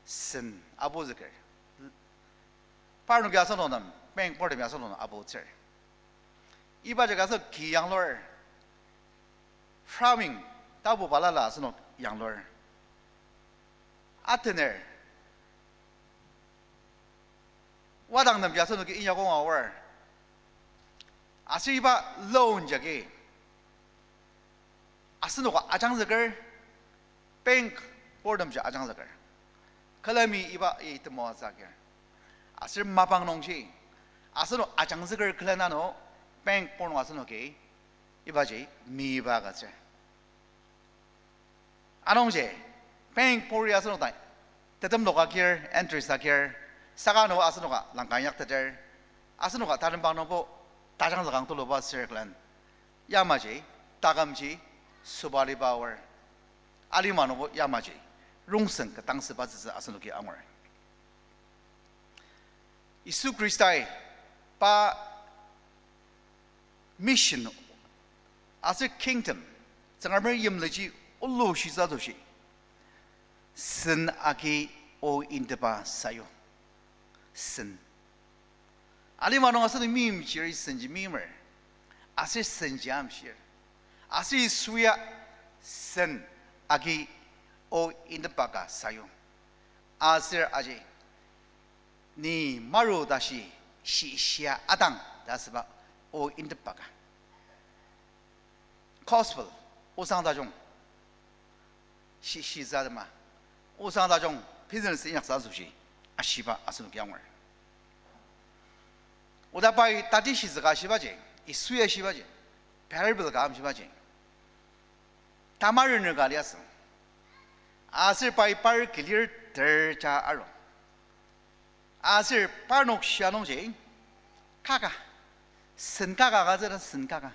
Speaker 3: sin abu zikir parno gyasa nonam bank port gyasa non abu cher iba jaga so ki yang lor farming tabu balala sno yang lor atener wadang nam gyasa no ki inya ko awar asiba loan jage asno가 아장즈걸 뱅크 보름지 아장즈걸 클레미 이바 이트 모자게 아슬 마방농시 아스노 아장즈걸 클레나노 뱅크 보는 와스노게 이바지 미바가제 아농제 뱅크 보리아스노 다이 때덤 노가길 엔트리스다길 사가노 아스노가 랑간약다들 아스노가 다른 방노보 다장즈강 돌로바스 클랜 야마지 다감지 수바리 바워 알리마노보 야마지 롱성 그 당시 바즈 아스노기 아머 이수 그리스도의 바 미션 아스 킹덤 정말 임르지 올로시자도시 선 아기 오 인드바 사요 선 알리마노 아스노 미임지리 선지 미머 아스 선지암시 아시 수야 선 아기 오 인드바가 사요 아슬 아지 니 마루 다시 시시야 아당 다스바 오 인드바가 고스펠 오상다종 시시자드마 오상다종 비즈니스 인약사수시 아시바 아스노 경월 오다바이 다디시즈가 시바지 이 수야 시바지 베르블 감 시바지 다마르는 가리았어 아슬 바이 파르 길리르 더자 아로 아슬 파녹 시아농제 카가 선가가가 저런 선가가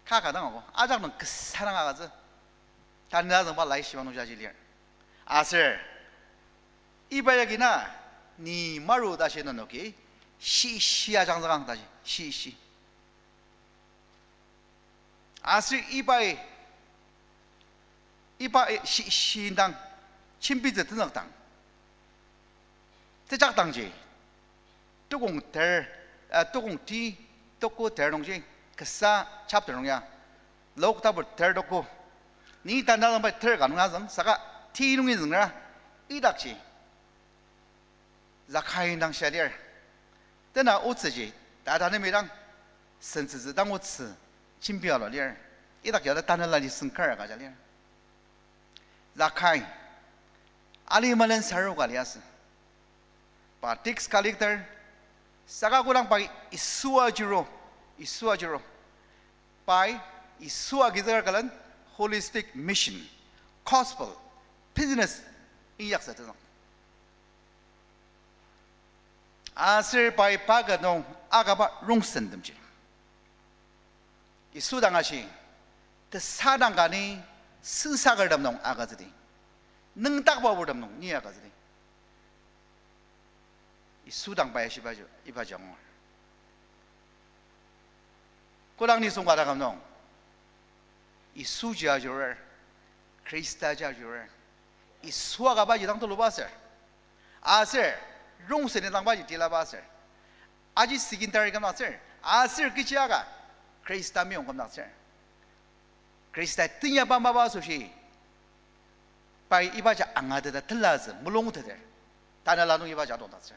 Speaker 3: 카가 당하고 아작는 그 사랑하가서 다른 나서 봐 라이 시바농 자질리야 아슬 이바야기나 니 마루 다시는 오케이 시시야 장사강 다시 시시 아슬 이바이 시신당 친비즈 등락당 대작당지 뚜공티 뚜고 대롱지 그사 잡대롱야 록답을 대놓고 니 단단한 바에 들어가능하선 사가 티룽이 능라 이닥지 라카인당 샤리얼 때나 오츠지 다다네미랑 선츠즈당 오츠 진비얼리얼 이닥여다 단을라니 승카가 가자리얼 라카인 알리말렌 사로가리아스 바틱스 칼릭터 사가고랑 바이 이수아지로 바이 이수아기들 갈은 홀리스틱 미션 고스펠 비즈니스 이 약사들 아슬 바이 바가농 아가바 롱선듬지 이 수당하시 그 사당간이 스삭을 담는 아가들이 능딱밥을 담는 니 아가들이 이 수당 바이 시바죠 이바정 고랑니 송가다 감농 이 수지아주를 크리스타자주를 이 수아가 바지 당도 로바서 아슬 롱선의 당바지 딜라바서 아지 시긴다리 감나서 아슬 그치아가 크리스타 미용 감나서 크리스타 뜨냐 밤바바소시 바이 이바자 앙하드다 틀라즈 물롱우트들 다날라노 이바자 돈다서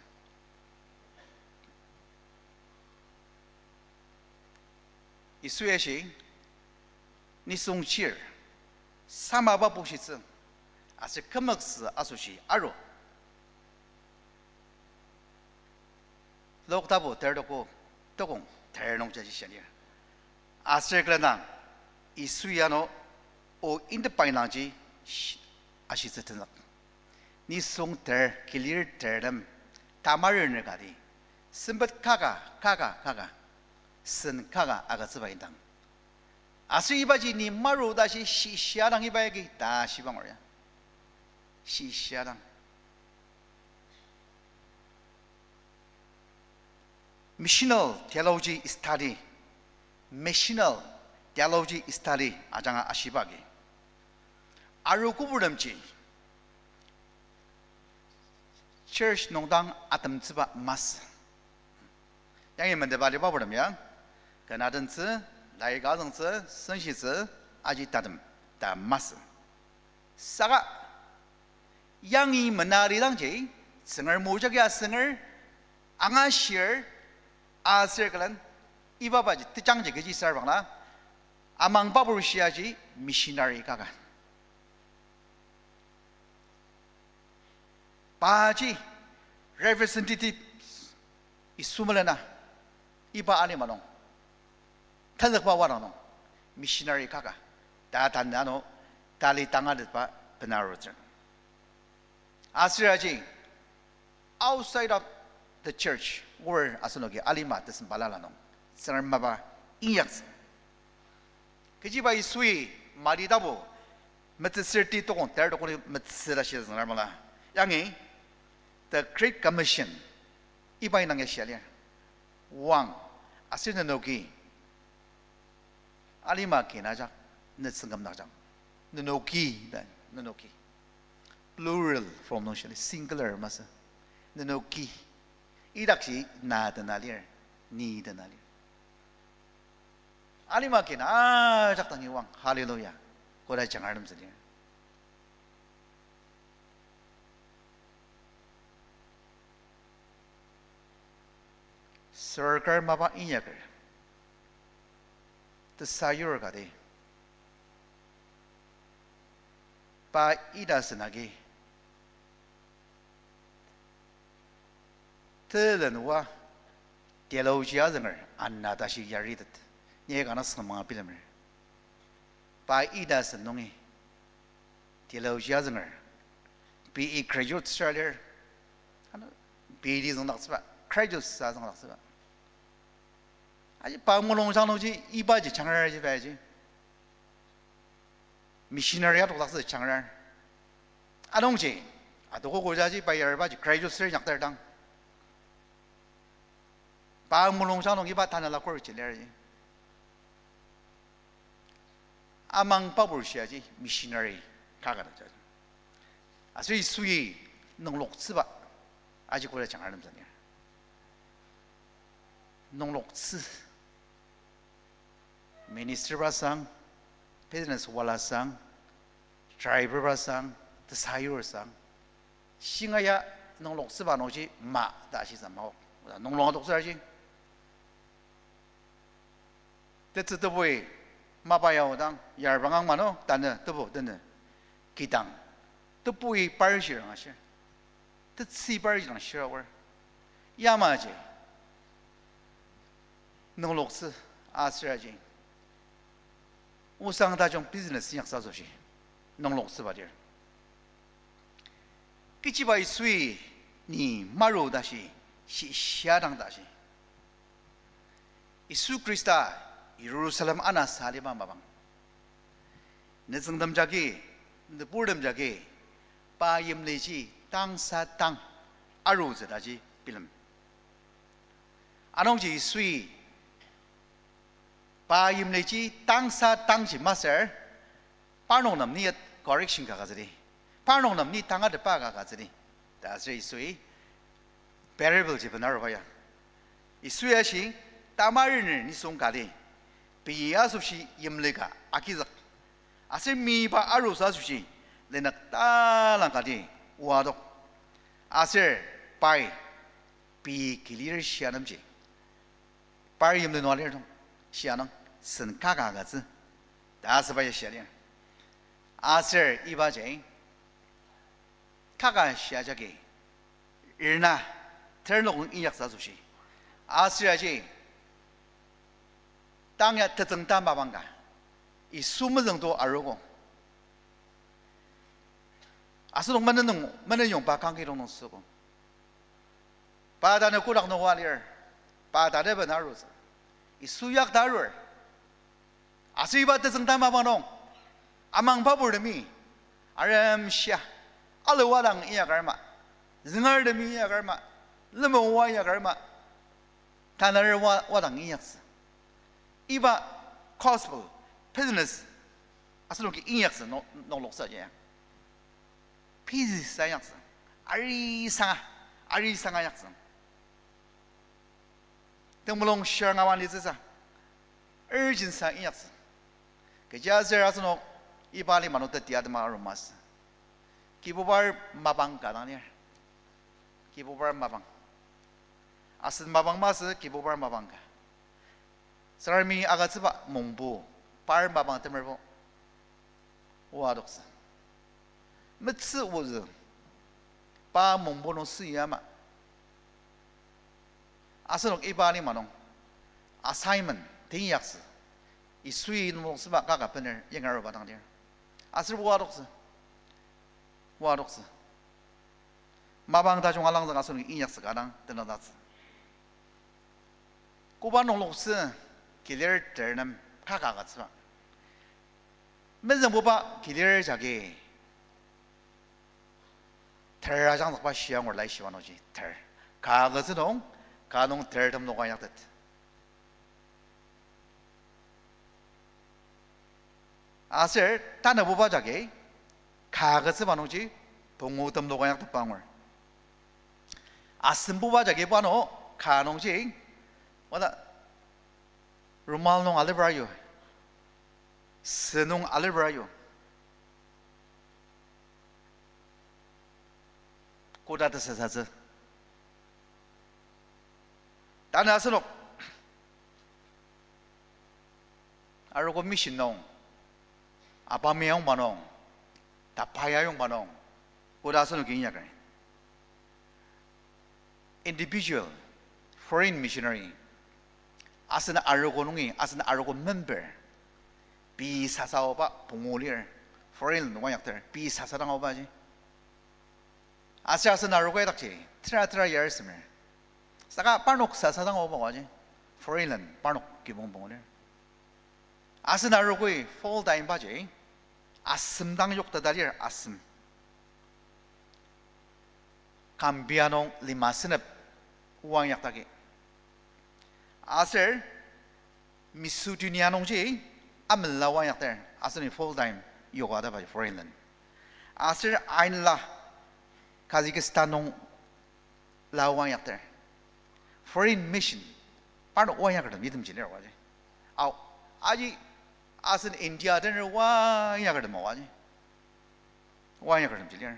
Speaker 3: 이 수에시 니송치르 사마바 보시스 아스 컴먹스 아소시 아로 록타보 데르고 또공 데르농자지시니야 아스그라나 이 수야노 오 인드파이나지 아시스트나 니송 데 길리르 데름 타마르네 가디 심벗 카가 선 카가 아가스바인당 아스 이바지 니 마루 다시 시시아랑 이바야기 다 시방어야 시시아랑 미셔널 테올로지 스타디 미셔널 테올로지 스타디 아장아 아시바기 아루구부름지 church 농당 아담츠바 마스 양이 먼저 발이 봐버리면 그나든츠 나이가든츠 선시즈 아지 따듬 다 마스 사가 양이 머나리당지 성을 모자게 성을 앙아시얼 아스르글란 이바바지 뜻장지 그지 살방나 아망바부르시아지 미시나리 가가 바지 representative 이수물레나 이바 아니마노 탄덕바와노 미시나리 가가 다단나노 달리 땅아듯바 베나로즈 아스라지 outside of the church or 아스노기 알리마 뜻은 발랄라노 사람마바 인약스 그지바 이수이 마리다보 메트스티 또공 데르도고니 메트스라시즈 나르말라 양이 the Great Commission 이바이 난게 시알이야 왕 아스르노기 알리마 기나자 늦승감 나자 너노기 너노기 plural from notionally singular masa 너노기 이닥시 나드나리얼 니드나리얼 알리마 기나 작당이 왕 할렐루야 고라 장하름스리 सरकार माबा इन्याकर तो सायूर का दे पा इदास नागे तेलन वा तेलोजिया जंगर अन्ना दाशी यारीदत ये गाना समा पिलमर पा इदास नोंगे तेलोजिया जंगर BE graduate Australia BD जंगलाक्सबा graduate 사 जंगलाक्सबा 아직 방문홍상노지 이바지 장르지 봐야지 미시너리가 독닥스 장르 아동지 아도고 고자지 바이얼바지 그레이조스를 약달당 방문홍상노 이바 다날라 코르지 레지 아망바불시야지 미시너리 가가르자 아수이 수이 농록스바 아직 고려 장르름잖냐 농록스 Minister basang, business wala sang, driver basang, the sayor sang. Singaya nong lok siba noji ma da si sama ho, nong long dok sarji. Tetsu tebui ma baya odang yar bangang mano tane tebu tane kitang. Tebui parji rang asir, tetsi parji rang shirawar. Yamaji nong lok si asiraji. 우상다종 비즈니스 약사조시 농록스바디어 끼치바이 수이 니 마로다시 시샤당다시 이수 그리스타 예루살렘 아나 살리마 마방 내성담자기 느보름자기 빠임레지 땅사 땅 아로즈다지 빌름 아농지 수이 바임레지 땅사 땅지 마서 파노남니 correction 가가지리 파노남니 땅아데 빠가가지리 다스이 수이 parable 집나로 봐야 이 수야시 따마르는 니송가리 비야수시 임레가 아키자 아세미바 아루사수시 레나 따랑가디 와도 아세 바이 비 길리르 시아남지 바이 임레 노알레동 시아는 선가가가즈 다스바야 시아리야 아서 이바제 카가 시아자게 일나 ternog 이약사수시 아스야지 땅야特征 마방가 이 숨은 정도 알고 아스동 만는 용바 관계로는 쓰고 바다는 꾸락노 와리얼 바다를 번하루스 이 수약 다룰 아스이바 特征 마방농 아망바불미 아람시아 알와랑 이야가르마 징얼드미 이야가르마 르모와 이야가르마 다나르와 와랑 이야스 이바 gospel business 아스로 그 인약스 농록서제 피지사 약스 아리상아 약스 등물롱 시앙아완 리즈사 urgen사 인약스 그 자세라스노 이발이 마노트 디아드마 로마스 기보발 마방 가나니 기보발 마방 아스 마방 마스 기보발 마방가 사람이 아가츠바 몽부 발 마방 때문에 와독스 몇스 워즈 바 몽보노 스야마 아스녹 이바니 마농 아사이먼 대약스 이 수이 농스바 가가편을 영어로 받아들여 아스르 와독스 마방 다중 알랑자 가서는 인약스 가랑 드나다스 꼬바농록스 길을 들는 가가가츠바 맨날 뭐봐 길을 자기 ter라장 봐 시향을来시원 오지 ter 가거스농 가농 ter 덤 녹아 약듯 아슬 따나 뭐봐 자기 가거스 바노지 봉우 덤 녹아 약듯 방울 아슴 뭐봐 자기 바노 가농지 뭐다 루말농 알레브라요 스농 알레브라요 고다드 사사즈 다나스녹 아르고 미신농 아바미용 바농 다파야용 바농 고다스녹 기냐그래 individual foreign missionary 아스나 아르고농이 아스나 아르고 member 비사사오바 봉오리얼 foreign 농약들 비사사랑오바지 아시아스 나르고에 닥치 트라트라 예르스메 사가 빠녹 사사당 오바가지 foreign 빠녹 기본 봉오리얼 아스 나르고에 fall 다인 바지 아슴당 욕다다리얼 아슴 감비아농 리마스넵 우왕약다기 아슬 미수디니아농지 아멜라와 약들 아스니 풀타임 요가다 바지 foreign 아슬 아인라 카자흐스탄농 라와 약들 foreign mission 바로 와야거든 믿음지려 와지 아직 아슬 인디아들 와야거든 뭐 와지 와야거든 지려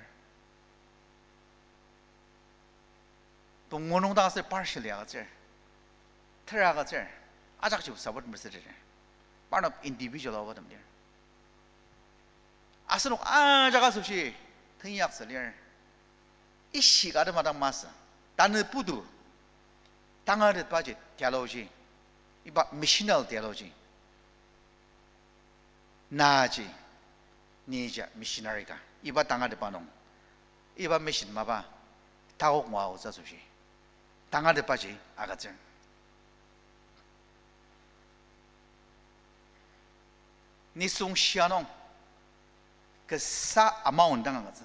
Speaker 3: 동문홍 다스 partially 아가지 트라가지 아작지 사버드 메시지 part of individual 오거든요 아스녹 아자가섭시 등이약설리얼 이 시가르마다 마스 다느 부두 당아르 빠지 디알로지 이바 미셔널 디알로지 나지 니자 미셔너리가 이바 당아르 바농 이바 미신 마바 타옥 와우 자섭시 당아르 빠지 아가지 니송 시아농 그사 아마운 당한 거지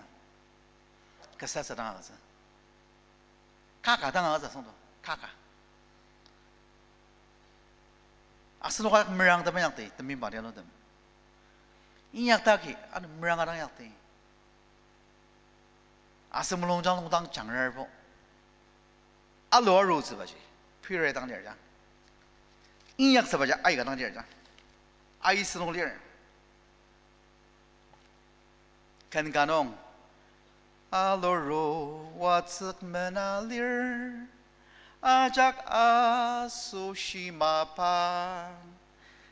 Speaker 3: 그 사사 당한 거지 카카 당한 거지 성도 카카 아스노가 물랑 담에 약대 담민 말이야노든 이 약다기 아니 물랑아랑 약대 아스물롱장 당 장르보 알로아로즈 바지 피레 당려자 이 약사 바지 아이가 당려자 아이스노리얼 간간옹 알로로 와츠메나리얼 아작 아소시마파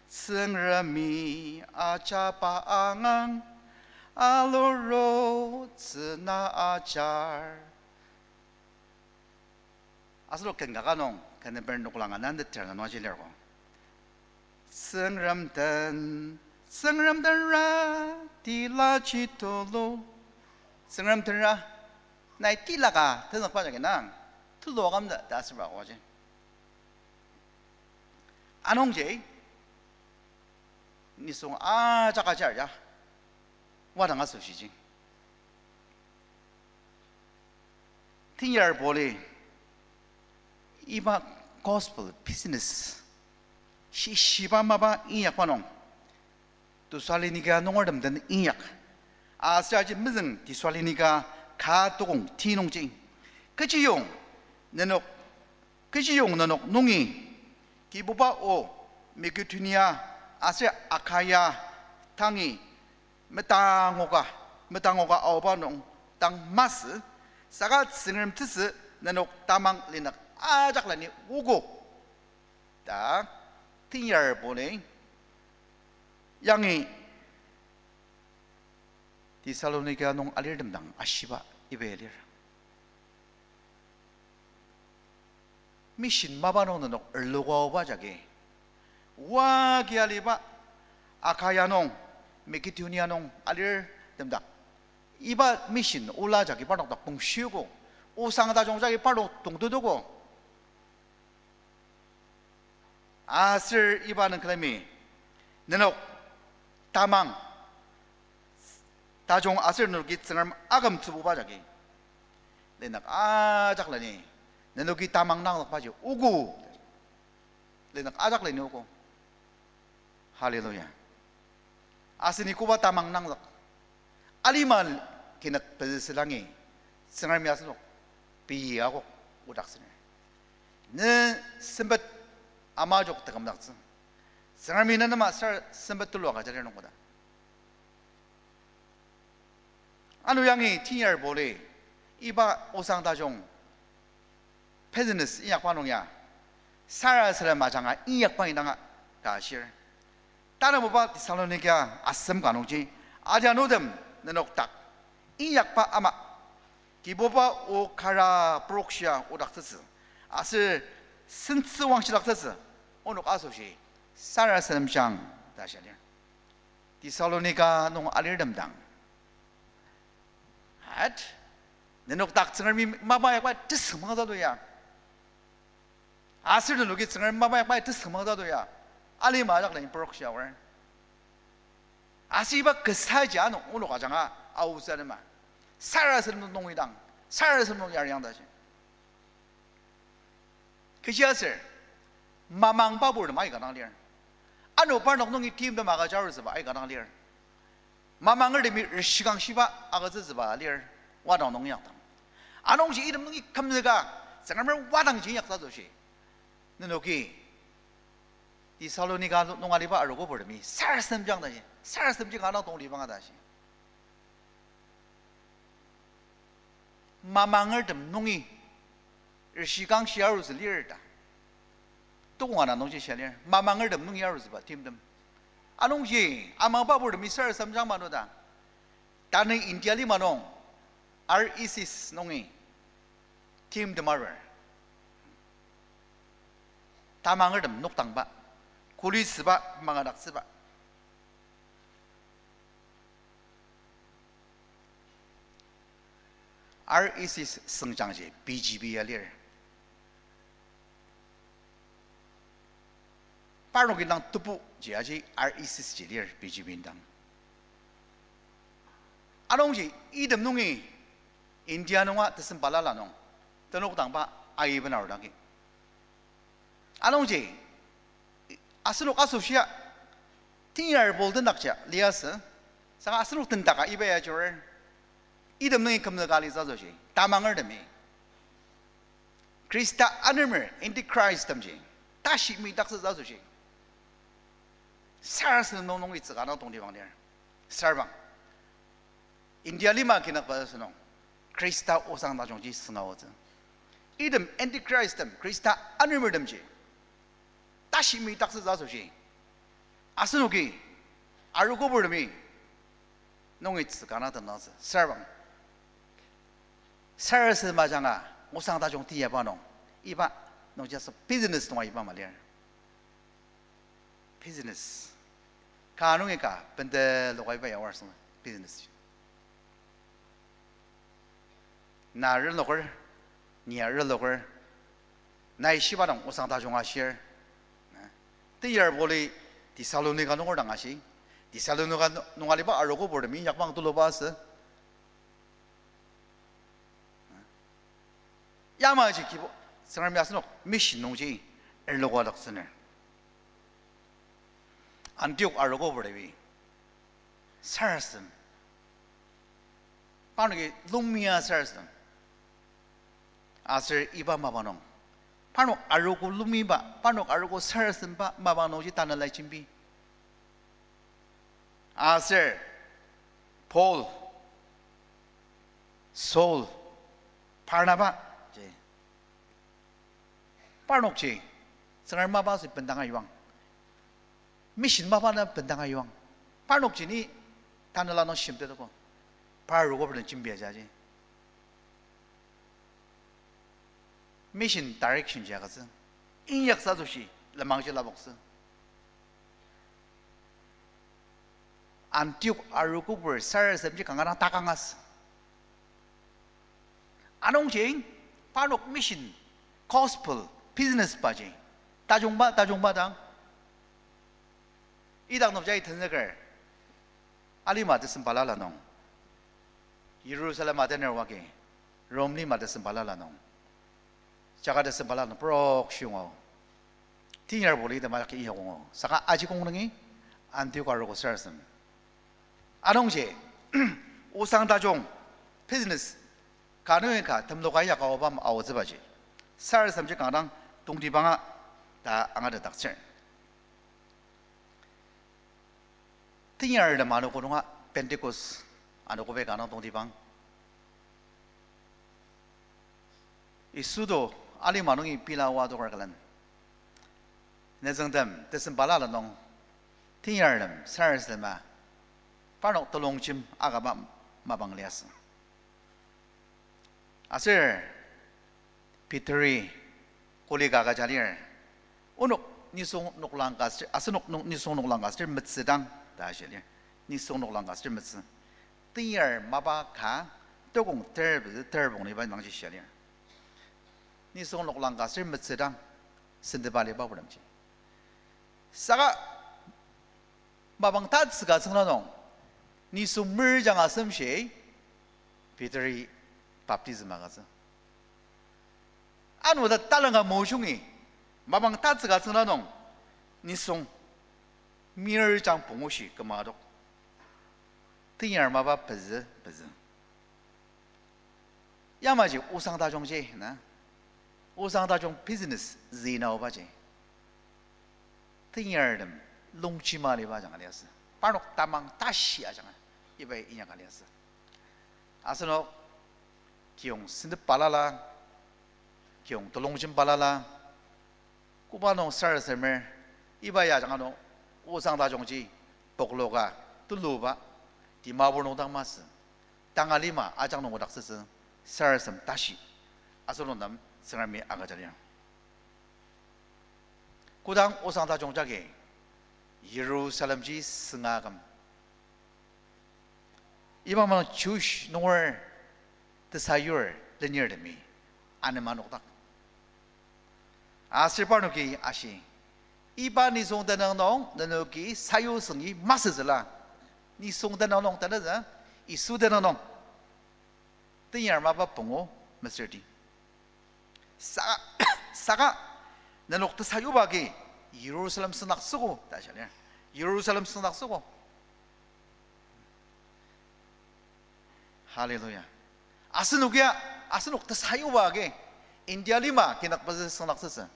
Speaker 3: 승라미 아자바앙앙 알로로 츠나아잘 아스로 간간옹 간베르노글랑아 난데트라가 노아질려고 성람단 성람단라 딜라치톨로 성람단라 나이 딜라가 더넉 빠져게나 틀로 감다 다스바 오지 안홍제 니송 아자가자야 와당가 소시지 팅열 볼이 이바 gospel business 시시바마바 이약관홍 또 살리니까 농을 담는 인약 아스라지 무슨 디 살리니까 가도공 티농징 그지용 너녹 그지용 너녹 농이 기보바오 메규투니아 아세 아카야 당이 메땅오가 아오바농 땅 마스 사가 스름 트스 너녹 따망 리낙 아작라니 오고 딱 티열 보내 양이 디살로니가 농 알리름당 아시바 이베리르 미신 마바노는 얼로가오바자게 와기알리바 아카야농 메키투니아농 알리름당 이바 미신 올라자기 바로 덕봉 쉬고 오상다 종자기 바로 동도도고 아슬 이바는 그다음에 너녹 다망 다종 아슬 너녹이 증을 아금 투부바자기 내낙 아작라니 너녹이 다망 낭록 바지 오고 내낙 아작라니 오고 할렐루야 아스니 쿠바 다망 낭록 알리만 기낙 베스랑이 증을 미아스록 비하고 우닥스네 네 선በት 아마족 대감닥스 사람이는 아마 선배들로 가자려는 거다. 안우양이 티니얼 보리 이바 오상다종 페즈니스 이약반농야 사라스를 마장아 이약반이 나가 가실 다른 뭐바 디살로니가 아슴 가농지 아자노뎀 너녹딱 이약바 아마 기보바 오카라 브록시아 오닥스스 아슬 신츠 왕시락스스 오늘 아소시 사라스름장 다시야 디살로니가 농 알리름당 핫 내녹 딱 증을 마바야과 뜻성마다도야 아슬도 녹이 증을 마바야과 뜻성마다도야 알리 마작라니 브록시아워 아시바 그 사지 않은 오늘 가장아 아우사르마 사라스름 농이당 사라스름 농 야량다시 그시아슬 마망바보르 마이 가능리얼 아노 바녹농이 팀도 마가자르스 바 아이 가능리얼 마망을 데미 시강 시바 아가즈즈 바 리얼 와당 농약당 아농시 이름 농이 감느가 정말 와당지 약사도시 너노기 디살로니가 농아리바 알고 버르미 살섬장다시 살섬지가 하나 동리방하다시 마망을 듬 농이 시강 시아르스 리얼다 또공하나 농지 샤리얼 마망을 듬 농이 아르스 바 팀듬 아농시 아마바보르 미설 섬장만오다 다른 인디알리 마농 RECS 농이 팀듬 아르 다망을 듬 녹당바 구리스바 망아닥스바 RECS 성장제 BGB 알리얼 파르노기당 뚜부 지야지 RECS 지리얼 BGB인당 아농지 이듬농이 인디아농아 뜻은 발랄라농 떠녹당바 아이브나오당기 아농지 아스록 아소시아 티니얼 볼든 낙자 리아스 상 아스록 든다가 이베야 조얼 이듬능이 금너가리 자조시 다망을 듬이 크리스타 아르머 인디 크라이스트 듬지 다시 미닥스 자조시 사르스는 농농이 츠가나 동리방들 사르방 인디알리마 기낙 받았으노 크리스타 오상다종지 스나워즈 이듬 인디 크라이스트 크리스타 아르머 듬지 다시 미닥스 자조시 아스노기 알고 버름이 농이 츠가나 듬나스 사르방 사르스 마장아 오상다종 디야바농 이바 농자서 비즈니스 동아 이바 말이야 비즈니스 가능이까 근데 로가이바 야와서 비즈니스 나를 로걸 니아를 로걸 나이 시바동 오상다종아 시어 디얼볼이 디살로니가 농을 당하시 디살로니가 농아리바 알고 버름이 약방 둘러봐서 야마지 기보 생활 미아스노 미신 농지 엘로과덕스네 안티옥 알고 버레비 살았음. 바로게 룸미야 살았음. 아슬 이바 마바농. 바로 알고 룸미바, 바로 알고 살았음 바 마바농지 단을라이 준비. 아슬, 폴, 솔, 바나바, 제. 바로지. 생활 마바스 번당아 이왕. 미신 마바나 번당아 이왕. 바로지니 단을라노 심대도고. 바로 버는 준비하자지. 미션 다이렉션 자가서 인약사도시 라망실라 복스 안티옥 아르고버 사르섬지 강가나 다 강았어 아농쟁 바로 미션 고스펠 비즈니스 바지 다종바당 이당 놈자이 던서걸 알리마드슨 발랄라농 예루살렘 아데네와게 롬니 마드슨 발랄라농 자가데스 발라는 프록 슝어 티니얼 볼리데 말게 이하공어 사가 아지 공능이 안티오가르고 살았음 아농제 오상다종 비즈니스 가능해가 덤도가 야가오밤 아오즈바지 살삼지 강당 동디방아 다 앙아드 닥쳐 티니얼의 마노 고능아 펜테코스 아노고베 가능 동디방 이 수도 알리 마농이 빌라와도 가란 내정담 뜻은 발라라농 티야름 살슬마 바로 돌롱짐 아가바 마방리아스 아슬 피터리 콜리가가 자리에 오녹 니송 녹랑가스 아스녹 니송 녹랑가스 므스당 다시리 니송 녹랑가스 므스 티야 마바카 또공 터봉이 반망지 시리야 ni song lok lang ka sir metsedang sendebale ba bulamji saga babang tat sga snanong ni summer jang asam she Peter이 baptism aga서 anu da talanga moshungi babang tat sga snanong ni song mir jang 봉오시 그마도 띵야마 바 버즈 야마지 우상다종제 나 오상다종 비즈니스 지나오바지 띵야름 롱치마리 바장 알렸어 바로 따망 다시 하잖아 이베 인양 알렸어 아스노 기용 신드 발라라 기용 돌롱진 발라라 꾸바노 살서mer 이바야 장아노 오상다종지 복로가 뚫루바 디마보노당마스 땅알리마 아장노고닥스스 살섬 다시 아스노남 사람이 아가자리야. 고당 오상다 종자게 예루살렘지 승아감. 이방만 주시 농월 드사유얼 르니르미 아네마노다. 아슬바노기 아시 이바니 송다나농 너노기 사유성이 마스즈라. 니 송다나농 따라자 이 수다나농. 뜨야마바 봉오 머스디. 사가 나녹트 사유바기 예루살렘 스낙 쓰고 다시네 예루살렘 스낙 쓰고 할렐루야 아스누기야 아스녹트 사유바기 인디알리마 기낙바스 스낙 쓰서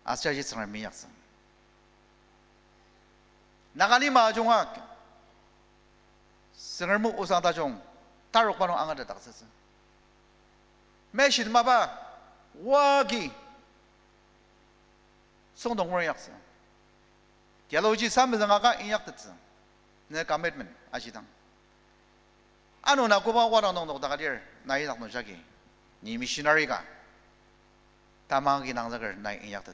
Speaker 3: 아스자지 스낙 미약스 나가리마 종학 스널무 오상다종 따록바노 앙아다 닥스서 매실 마바 와기 송동원 약서 디알로지 300장아가 인약됐어 내 커미트먼트 아시당 아노나 고바 와라농노다가리 나이 낙노 자기 니 미셔너리가 다망기 낭자걸 나이 인약됐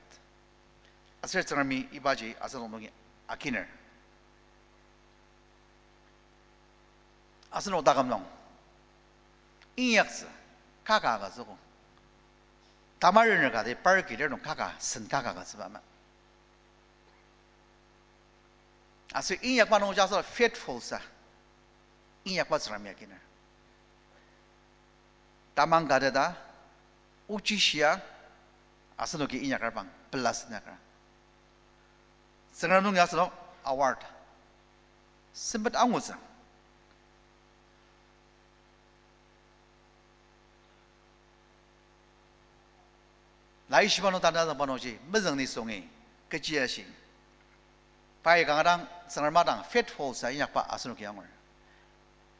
Speaker 3: 아슬처럼이 이바지 아슬농노기 아키너 아슬노다감농 인약서 가가가 쓰고 다말을 가대 빨기려는 가가 선가가가 쓰바마 아서 인약반 오자서 faithful사 인약반 사람이야기는 다망가데다 우치시야 아스노기 인약을방 플러스나가 생각농 야스노 아와드 sempat angus. Lai shibano tanda da banoji, mezang ni songi, kecil sih. Pai kangadang sangar madang faithful sa inyak pa asunu kiyamur.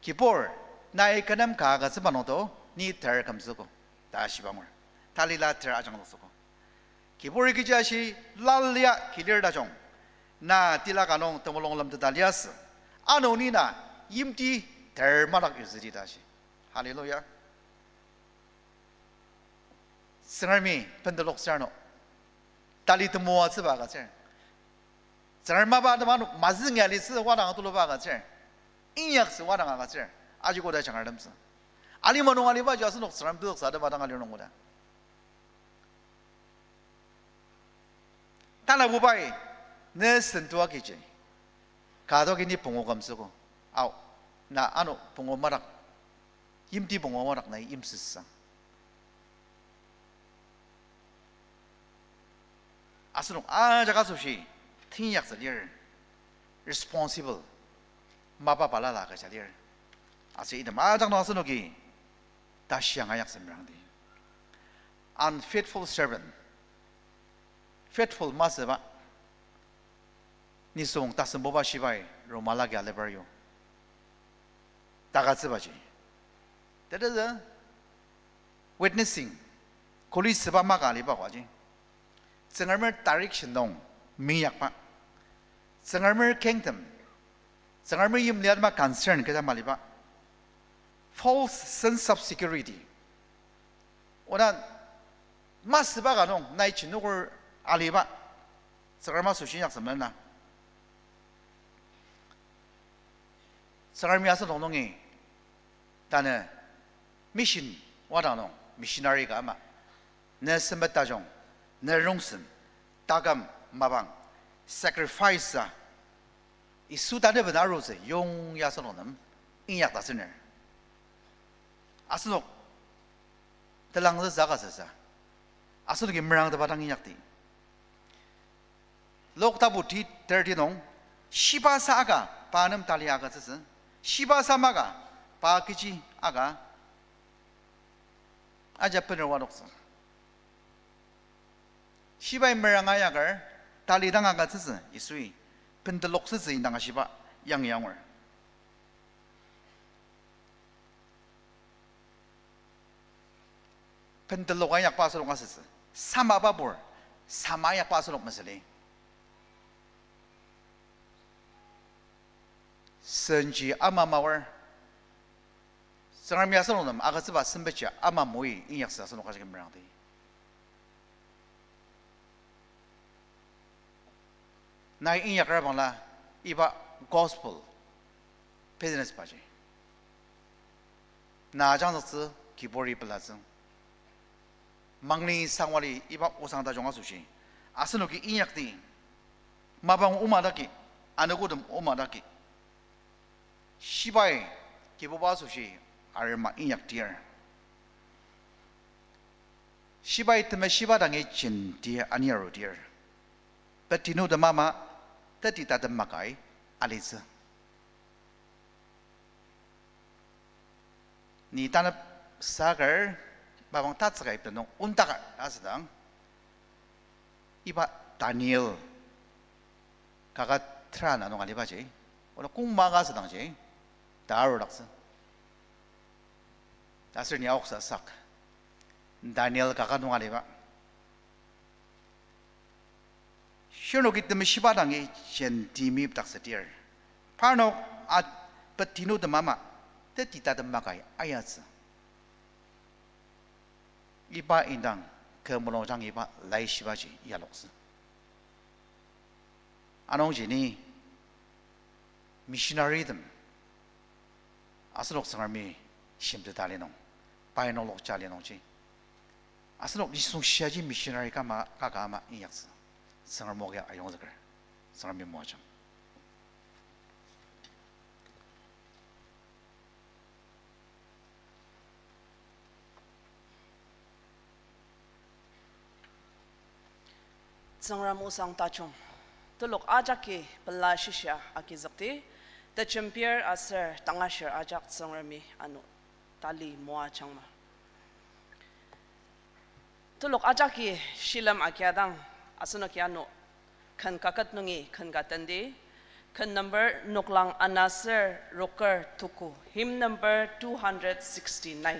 Speaker 3: Kipor na ikanam kaga sebano to ni ter kamsuko, ta shibamur. Talila ter ajang suko. Kipor kecil sih lalia kilir da jong. Na tila kanong temolong lam tetalias. Ano ni na yimti ter madak yusri da sih. Haleluya. Sengarmi pendolok sarno. Tali temu aja baga cer. Sengar maba ada manu mazing ya lisi wadang tu baga cer. Inyak se wadang aga cer. Aji koda cengar dem se. Ali manung ali ba jasu nok sengar bedok sada wadang ali nong koda. Tanah bubai ne sentua kece. Kado kini pungo kamsuko. Au na anu pungo marak. Yimti pungo marak na imsisang. Asunok jaga sushi tingyak salir responsible mapa palala ka salir asi ida majang no asunoki dasyang ayak semrangdi unfaithful servant faithful masaba nisong tasemboba shibai romala ga lebario tagatsebaji that is a witnessing koli seba magali ba kwaji Sengarmer direction dong minyak pa. Sengarmer kingdom. Sengarmer yum liat ma concern kita maliba. False sense of security. Onan mas ba ganong nai chinugor aliba. Sengarma sushin yak samna. Sengarmi asa dongdongi. Tane mission wadang missionary ka ama. Ne sembat tajong. Nerungsen, tagam mabang, sacrifice a. Isu tadi benar rose, yong ya sononam, inyak tak senar. Asunok, telang zaga sesa. Asunok imrang tebatang inyak ti. Lok tabuti terti nong, shiba sa aga, panam tali aga sesa. Shiba sa maga, pa kici aga. Aja penerwadoksa. Shiba merangayagar tali danga gatse isui pendelok se danga shiba yang yangwer pendelok ayak pasolok ngasese sama babur sama ayak pasolok masele senji ama mawar sangar miasolok nam agaseba sembecha ama moi inyak sa sonok kasih merangti na inyak rabangla iba gospel business baje na jangzi kibori belazeng mangli sangwali iba usang da jonga sushi asnuki inyak ti mabang umadaki anugudum umadaki shibai kiboba sushi arma inyak tier shibai teme shiba dangi chin dia aniaro tier betinu de mama tadi tak makai aliza. Ni tanah sagar babang tak sekai penong untak asedang. Iba Daniel kakak terana nong aliba je. Orang kung maga sedang je. Daru laksa. Dasar ni awak sasak. Daniel kakak nong aliba. Syono kita meshibadangi jentimi tak setir. Parno at petino de mama tetita de makai ayat. Iba indang kemelonjang iba lai shibaji yalokse. Anong jini missionary dem aslok sangarmi shimte talenong painolok chalenong ji. Aslok disung shiaji missionary kama kakama iyakse. Sangar moga ayong zakar, sangar mi mojang.
Speaker 4: Sangar musang tachong, tulok aja ke belashisya aki zakti, the champion aser tangasher ajak songrami anu tali moa changma tulok ajaki shilam akyadang asuno kyano kan kakat nungi kan gatandi kan number nuklang anaser rocker tuku hymn number 269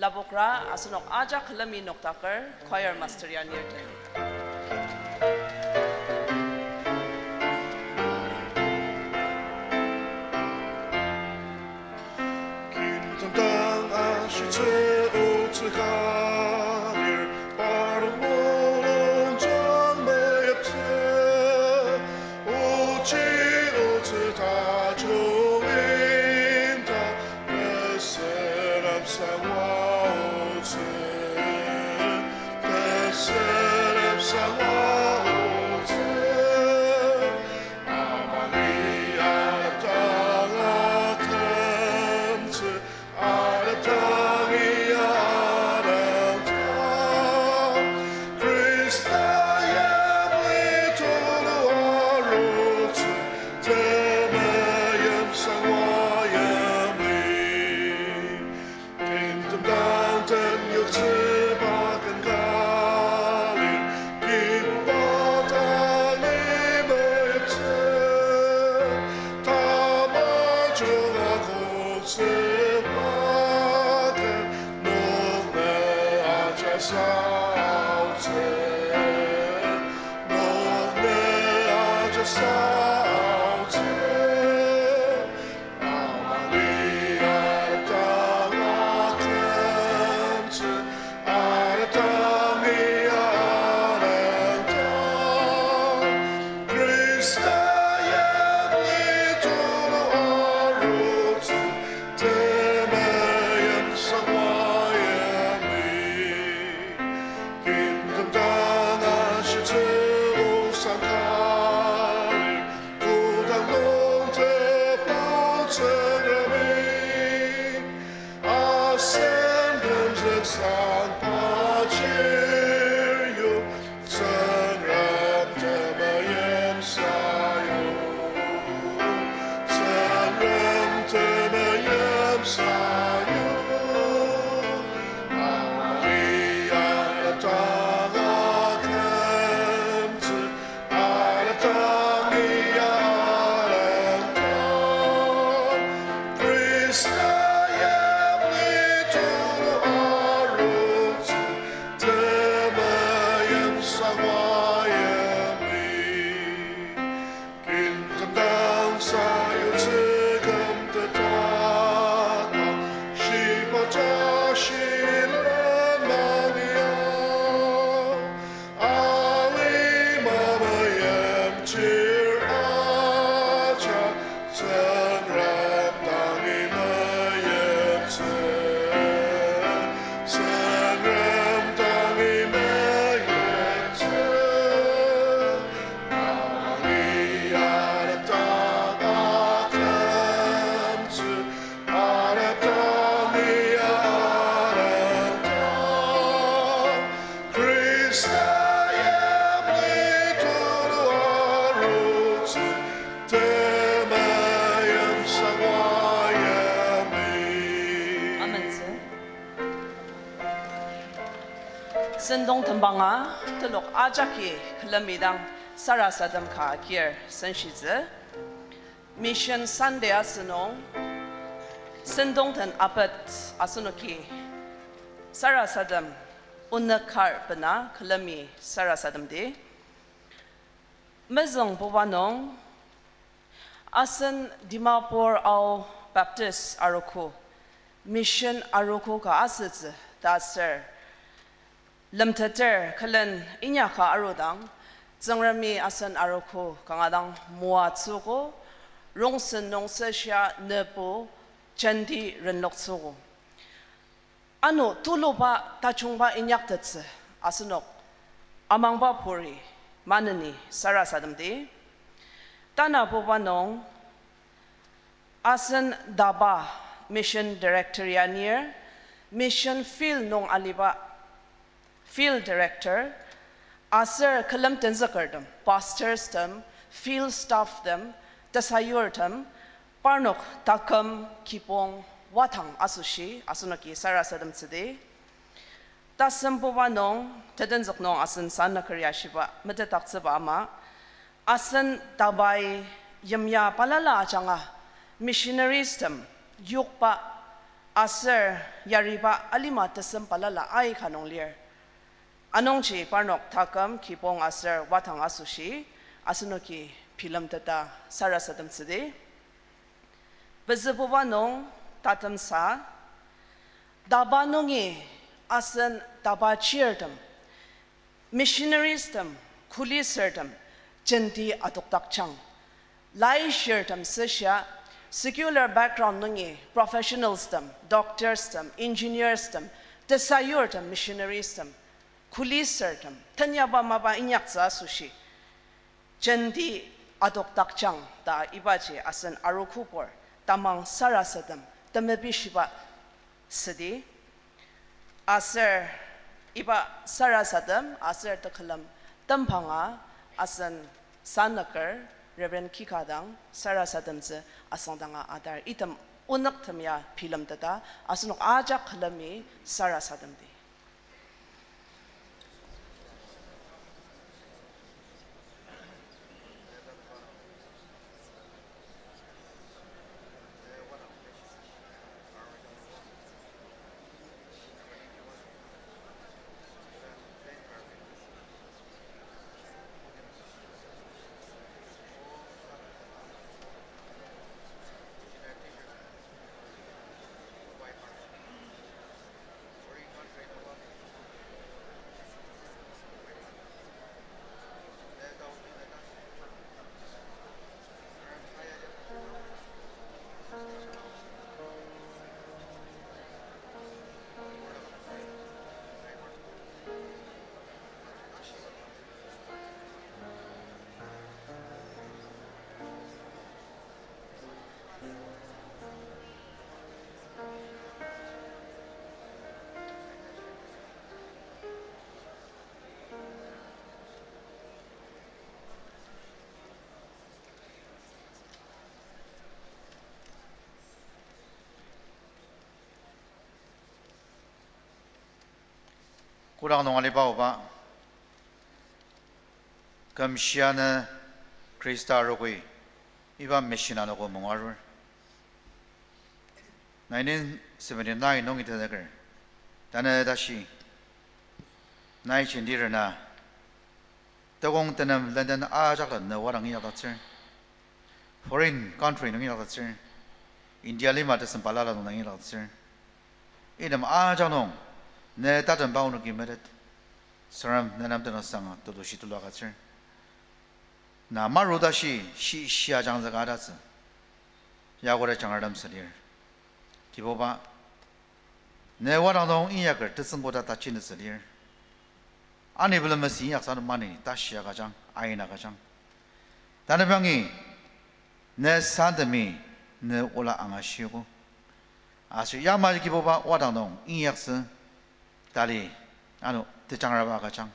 Speaker 4: labokra asunok ajak lami noktaker choir master ya nirten
Speaker 5: 김성당 아시체 오츠가일 바르모론 정매엽체 오치 오츠다 조임다 베세랍 상와오체 베세랍 상와오체 아마리아 땅아템츠 아르탕이 아르탕 크리스타의 위토르와로츠 테메염 상와여미 빈틈당ten 요츠 박은 갈일 기뻐다니 매엽체 다마주가 고스바게 노네 아자사우체 노네 아자사우체 아마리아 땅아템츠 아르탕이 아르탕 크리스타의 위토르와로츠 테메염 상와여미 김금당 아시체 오상칼 구당농태 보체그라미 아센금색상 파치유 선람 테메염 사요 선람 테메염 사요 아마리아 땅아템츠 아르탕이 아르탕 크리스타의 위토르와로츠 테메염 상와여미 김금당 사요 지금 뜻하나 시바자시는 마니아 알리마마엠 칠아자 선람 땅이 마옙체 선람 땅이 마옙체 아마리아 땅아템츠 아르탕이 아르탕 크리스타의 위토르와로츠 테메염 상와여미
Speaker 4: 아멘스 sen동 tembanga telok ajaki klamidang sarasadam ka kier senshize mission sunday asunong sendong ten apat asunoki sarasadam unnakar bana klami sarasadam de mezong bobanong asan dimapur au baptist aroko mission aroko ka asitz daser lamtater kalan inya ka arodang zangrami asan aroko kangadang muatsugo rongsen nongsesha nepo chandi renloksugo ano tuloba tachungba inyak tatse asunok amangba puri manani sarasadamde tana bobanong asan daba mission director yanir mission field nong aliba field director aser kalam tenzakardam pastors tam field staff them tasayur tam parnok takam kipong watang asushi asunaki sarasadam tsede tasam povanong tedenzok nong asan sana karya shiba metetak tseba ama asan tabay yamya palala changa missionaries tam yukpa aser yariba alima tasam palala ay kanong lir anong chi parnok takam kipong aser watang asushi asunoki pilam tata sarasadam tsede bezebovanong tatamsa dabanongi asan dabachirtam missionaries tam kulisirtam jenti atuktakchang lai shirtam sisha secular background nungi professionals tam doctors tam engineers tam desayur tam missionaries tam kulisirtam tanyaba maba inyaksa sushi jenti atuktakchang da ibaji asan arukupor tamang sarasadam tamabishiba sidi aser iba sarasadam aser takalam tampanga asan sanakar Reverend Kikadang sarasadam ze asandanga adar itam unak tamya pilam tata asunok ajak kalami sarasadam di
Speaker 3: kurang nong ali bau ba kamsiana krista rogui iba machine ano ko mongarur 1979 nong ita dagar dana dashi nai chindir na tagong tanam London a jakla na warang ya da chen foreign country nong ya da chen India lima ta sampala nong ya da chen idam a janong ne tatam baunu ki meret saram nanam tana sanga todo shi tula ga chen na maruda shi shia jang za ga da zi ya go da jang ardam salir ki bo ba ne warang dong in ya gar tseng go da ta chin salir ani bela ma sin yak sa ma ni ta shia ga jang ai na ga jang dan bang yi ne san de mi ne ola anga shi go a shi ya ma ki bo ba warang dong in yak sa 달리 아노 대장라바 가장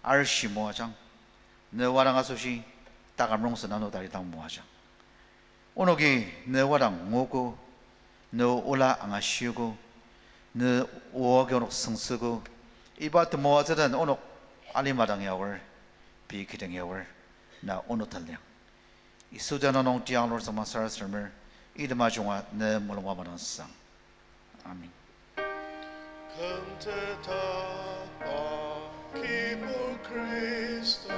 Speaker 3: 알시모 장 너와랑 아소시 다감롱스 나노 달리 당모하자 오노기 너와랑 모고 너 올라 앙아시고 너 오어견옥 성스고 이바트 모아저는 오노 알리마당 야월 비키등 야월 나 오노 달량 이 수자노농 디앙로 서마사르스르 이드마 중화 너 몰롱와마는상 아멘
Speaker 5: Cantata Kibor Christo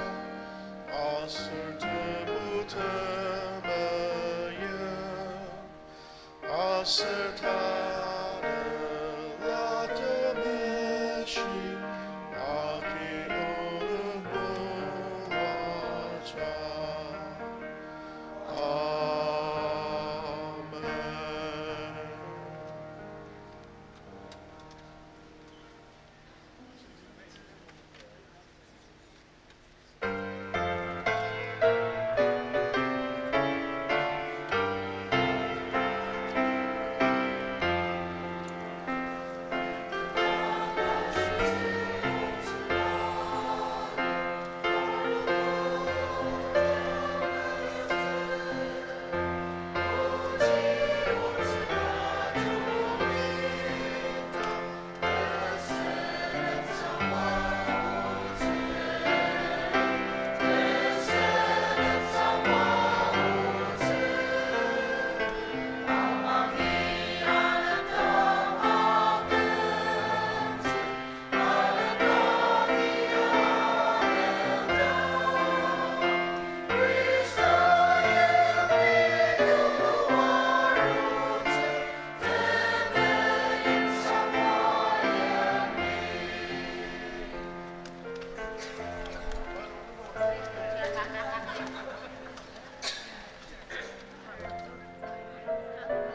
Speaker 5: Aserte Butamaya Aserte